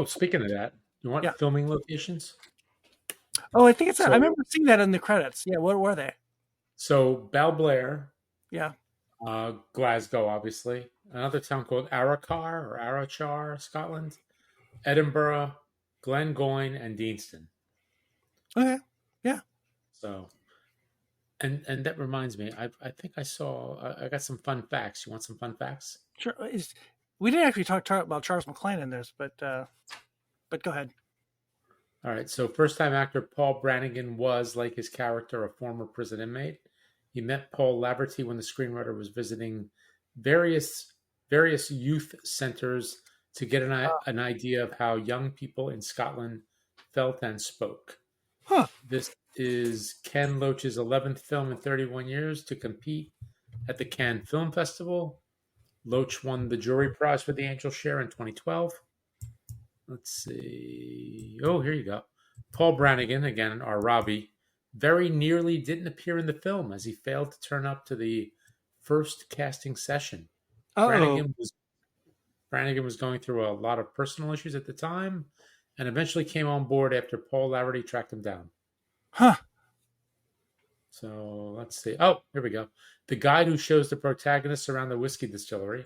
Speaking of that, you want filming locations? Oh, I think I remember seeing that in the credits. Yeah, what were they? So Balblair, yeah, Glasgow, obviously. Another town called Arachar, Scotland. Edinburgh, Glengoyne, and Deanston. Okay, yeah. So, and that reminds me, I think I got some fun facts. You want some fun facts? Sure. We didn't actually talk about Charles McClane in this, but go ahead. All right. So, first-time actor Paul Brannigan was, like his character, a former prison inmate. He met Paul Laverty when the screenwriter was visiting various youth centers to get an idea of how young people in Scotland felt and spoke. Huh. This is Ken Loach's 11th film in 31 years to compete at the Cannes Film Festival. Loach won the jury prize for The Angel Share in 2012. Let's see. Oh, here you go. Paul Brannigan, again, our Robbie, very nearly didn't appear in the film as he failed to turn up to the first casting session. Brannigan was going through a lot of personal issues at the time and eventually came on board after Paul Laverty tracked him down. Huh. So let's see. Oh, here we go. The guide who shows the protagonists around the whiskey distillery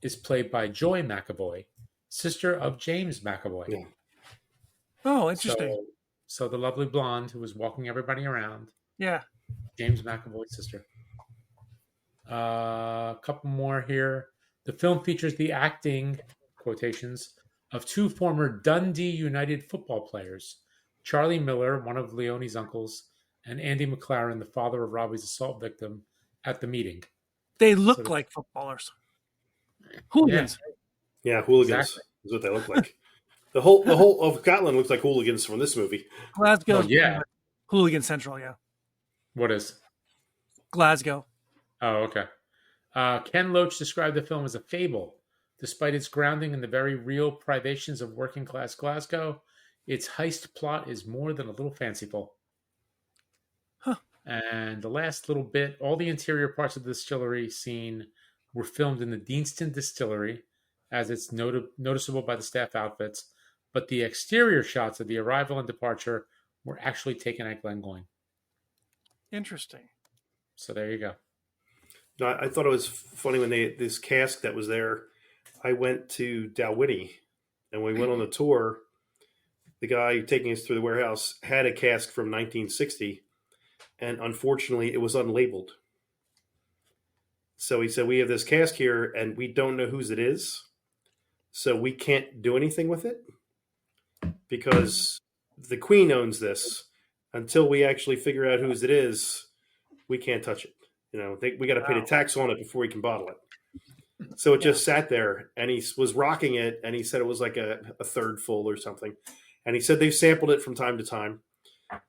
is played by Joy McAvoy, sister of James McAvoy. Yeah. Oh, interesting. So the lovely blonde who was walking everybody around. Yeah. James McAvoy's sister. A couple more here. The film features the acting, quotations, of two former Dundee United football players, Charlie Miller, one of Leone's uncles, and Andy McLaren, the father of Robbie's assault victim, at the meeting. They look like footballers. Hooligans. Yeah, hooligans is what they look like. The whole of Scotland looks like hooligans from this movie. Glasgow. Hooligan Central, yeah. What is? Glasgow. Oh, okay. Ken Loach described the film as a fable. Despite its grounding in the very real privations of working-class Glasgow, its heist plot is more than a little fanciful. Huh. And the last little bit, all the interior parts of the distillery scene were filmed in the Deanston distillery, as it's noticeable by the staff outfits, but the exterior shots of the arrival and departure were actually taken at Glengoyne. Interesting. So there you go. No, I thought it was funny when this cask that was there. I went to Dalwhinnie, and when we went on the tour, the guy taking us through the warehouse had a cask from 1960, and unfortunately, it was unlabeled. So he said, "We have this cask here, and we don't know whose it is, so we can't do anything with it because the Queen owns this. Until we actually figure out whose it is, we can't touch it. We got to pay the tax on it before we can bottle it." So it just sat there, and he was rocking it, and he said it was like a third full or something. And he said they've sampled it from time to time,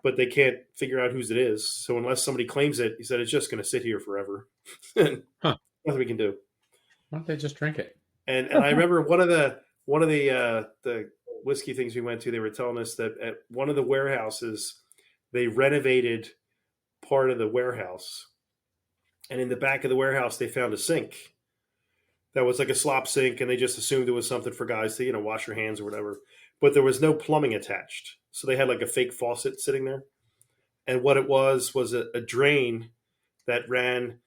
but they can't figure out whose it is. So unless somebody claims it, he said it's just going to sit here forever. Nothing we can do. Why don't they just drink it? And I remember one of the whiskey things we went to, they were telling us that at one of the warehouses, they renovated part of the warehouse. And in the back of the warehouse, they found a sink that was like a slop sink, and they just assumed it was something for guys to, wash your hands or whatever. But there was no plumbing attached. So they had like a fake faucet sitting there. And what it was a drain that ran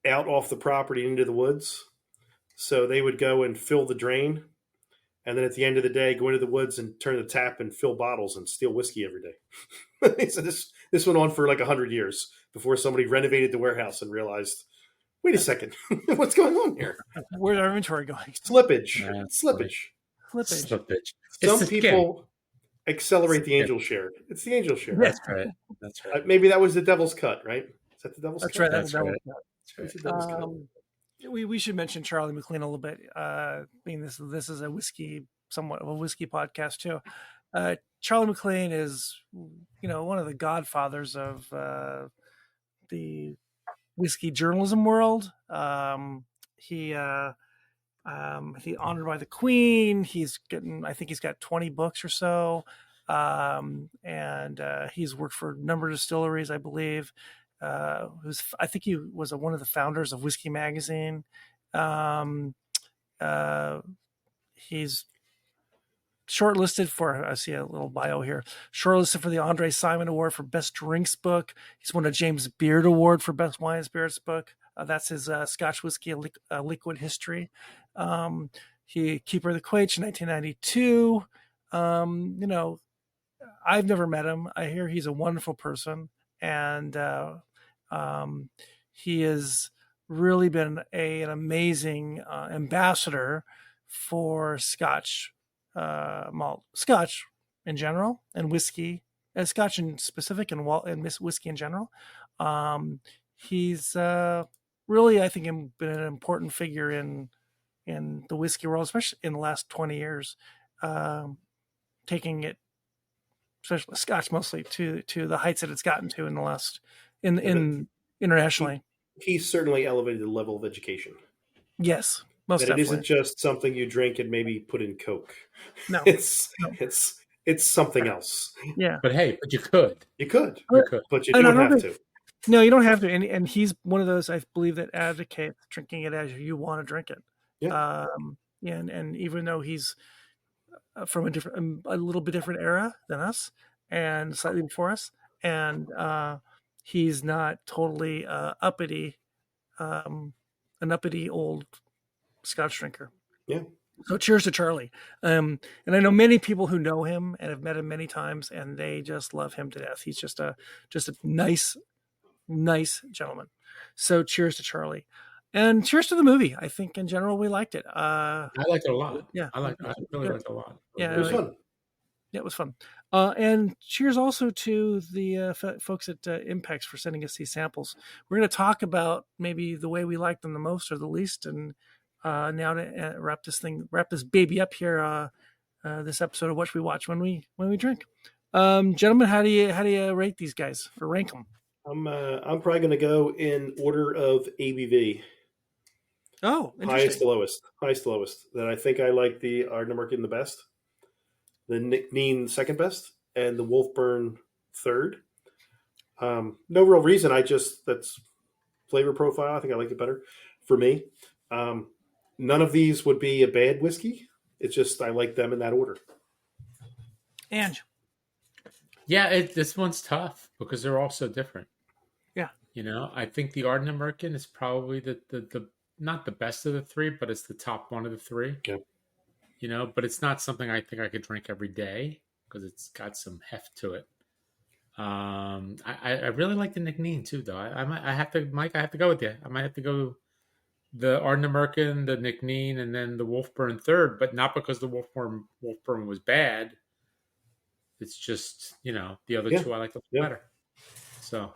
out off the property into the woods. So they would go and fill the drain. And then at the end of the day, go into the woods and turn the tap and fill bottles and steal whiskey every day. So this went on for like 100 years before somebody renovated the warehouse and realized, wait a second, what's going on here? Where's our inventory going? Slippage. Some people accelerate the angel share. It's the angel share. That's right. Maybe that was the devil's cut, right? Is that the devil's cut? That's right. That's the devil's cut. We should mention Charlie McLean a little bit. Being this is somewhat of a whiskey podcast too. Charlie McLean is, one of the godfathers of the whiskey journalism world. He honored by the Queen. I think he's got 20 books or so. And he's worked for a number of distilleries, I believe. I think he was one of the founders of Whiskey Magazine. He's shortlisted for, I see a little bio here, shortlisted for the Andre Simon Award for Best Drinks Book. He's won a James Beard Award for Best Wine and Spirits Book. That's his Scotch Whiskey Liquid History. He Keeper of the Quaich in 1992. I've never met him. I hear he's a wonderful person, and he has really been an amazing ambassador for Scotch malt, Scotch in general, and whiskey, Scotch in specific, and whiskey in general. He's really, I think, been an important figure in the whiskey world, especially in the last 20 years, taking it, especially Scotch mostly, to the heights that it's gotten to in the last internationally. He's certainly elevated the level of education. Yes, most that definitely. It isn't just something you drink and maybe put in Coke. No, it's something else. Yeah, but you could, but you don't have to. No, you don't have to. And he's one of those, I believe, that advocates drinking it as you want to drink it. Yeah. And even though he's from a little bit different era than us and slightly before us, and he's not totally uppity, an uppity old Scotch drinker. Yeah. So cheers to Charlie. And I know many people who know him and have met him many times, and they just love him to death. He's just a nice gentleman. So cheers to Charlie. And cheers to the movie. I think in general we liked it. I liked it a lot. Yeah, I really liked it a lot. Yeah, it was fun. Yeah, it was fun. And cheers also to the folks at Impex for sending us these samples. We're going to talk about maybe the way we liked them the most or the least, and now to wrap this baby up here. This episode of What Should We Watch When We Drink. Gentlemen, how do you rate these guys or rank them? I'm probably going to go in order of ABV. Oh, highest to lowest. That I think I like the Ardnamurchan the best, the Nc'nean second best, and the Wolfburn third. No real reason. That's flavor profile. I think I like it better for me. None of these would be a bad whiskey. It's just I like them in that order. Ange. Yeah, this one's tough because they're all so different. Yeah. I think the Ardnamurchan is probably the not the best of the three, but it's the top one of the three. Yeah. But it's not something I think I could drink every day because it's got some heft to it. I really like the Nc'nean too, though. I have to, Mike. I have to go with you. I might have to go the Ardnamurchan, the Nc'nean, and then the Wolfburn third, but not because the Wolfburn was bad. It's just the other two I like a little better. So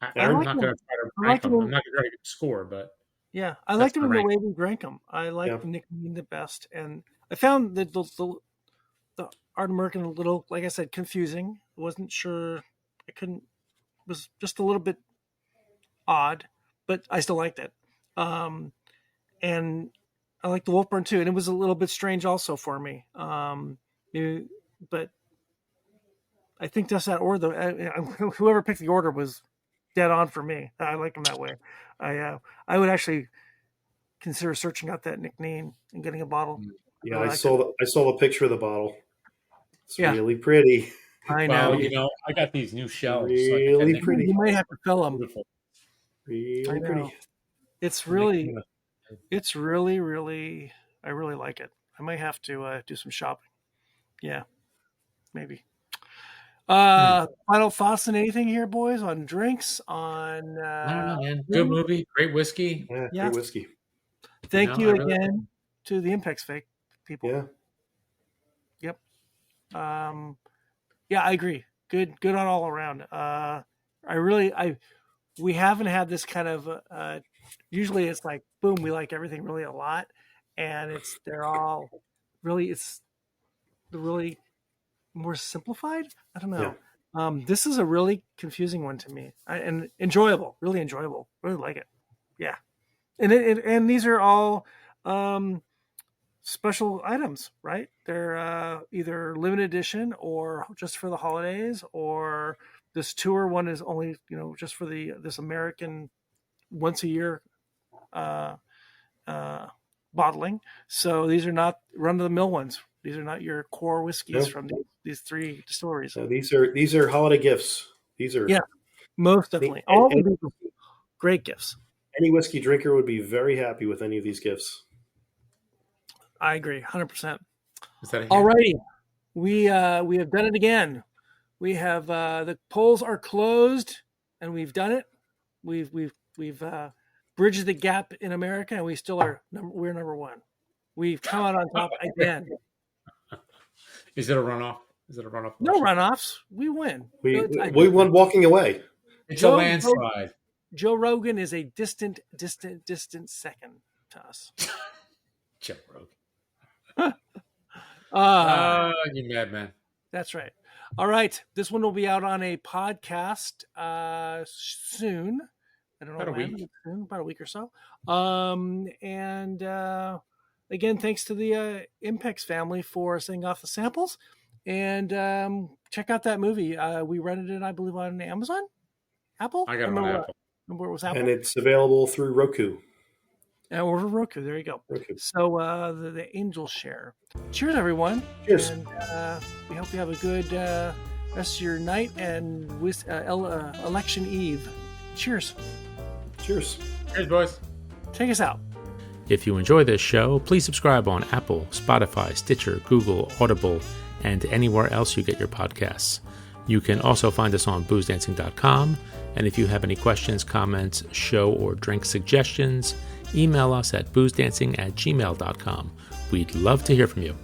I'm not going to try to rank them. I'm not going to try to get a score, but yeah, I liked them in the way we drank them. I liked the Nc'nean the best, and I found the Ardnamurchan a little, like I said, confusing. I wasn't sure. Was just a little bit odd, but I still liked it. And I liked the Wolfburn too, and it was a little bit strange also for me. But I think just that order, whoever picked the order was dead on for me. I like them that way. I would actually consider searching out that Nc'nean and getting a bottle. Yeah, I saw the picture of the bottle. It's really pretty. I know. Well, I got these new shelves. Really pretty. You might have to fill them. Beautiful. Really pretty. It's really, really. I really like it. I might have to do some shopping. Yeah, maybe. Final thoughts on anything here, boys? On drinks? On I don't know, man. Good movie, great whiskey. Yeah, great whiskey. Thank you again to the Impex fake people. Yeah. Yep. Yeah, I agree. Good on all around. We haven't had this kind of. Usually, it's like boom, we like everything really a lot, and they're all really. It's the really more simplified. I don't know. Yeah. This is a really confusing one to me, and enjoyable. Really enjoyable. Really like it. Yeah, and these are all special items, right? They're either limited edition or just for the holidays, or this tour one is only just for this American once a year bottling. So these are not run of the mill ones. These are not your core whiskeys from these three distilleries. So these are holiday gifts. These are most definitely all of these great gifts. Any whiskey drinker would be very happy with any of these gifts. I agree, 100%. All righty, we have done it again. We have the polls are closed, and we've done it. We've bridged the gap in America, and we still are. We're number one. We've come out on top again. Is it a runoff? No runoffs. We win. We won walking away. It's a landslide. Joe Rogan is a distant second to us. Joe Rogan. You madman. That's right. All right. This one will be out on a podcast soon. I don't know about when. About a week or so. And again, thanks to the Impex family for sending off the samples. And check out that movie. We rented it, I believe, on Amazon? Apple? I got it on Apple. Where it was Apple? And it's available through Roku. Or Roku. There you go. Roku. So the Angel Share. Cheers, everyone. Cheers. And we hope you have a good rest of your night and election eve. Cheers. Cheers. Cheers, boys. Take us out. If you enjoy this show, please subscribe on Apple, Spotify, Stitcher, Google, Audible, and anywhere else you get your podcasts. You can also find us on boozdancing.com. And if you have any questions, comments, show or drink suggestions, email us at boozdancing@gmail.com. We'd love to hear from you.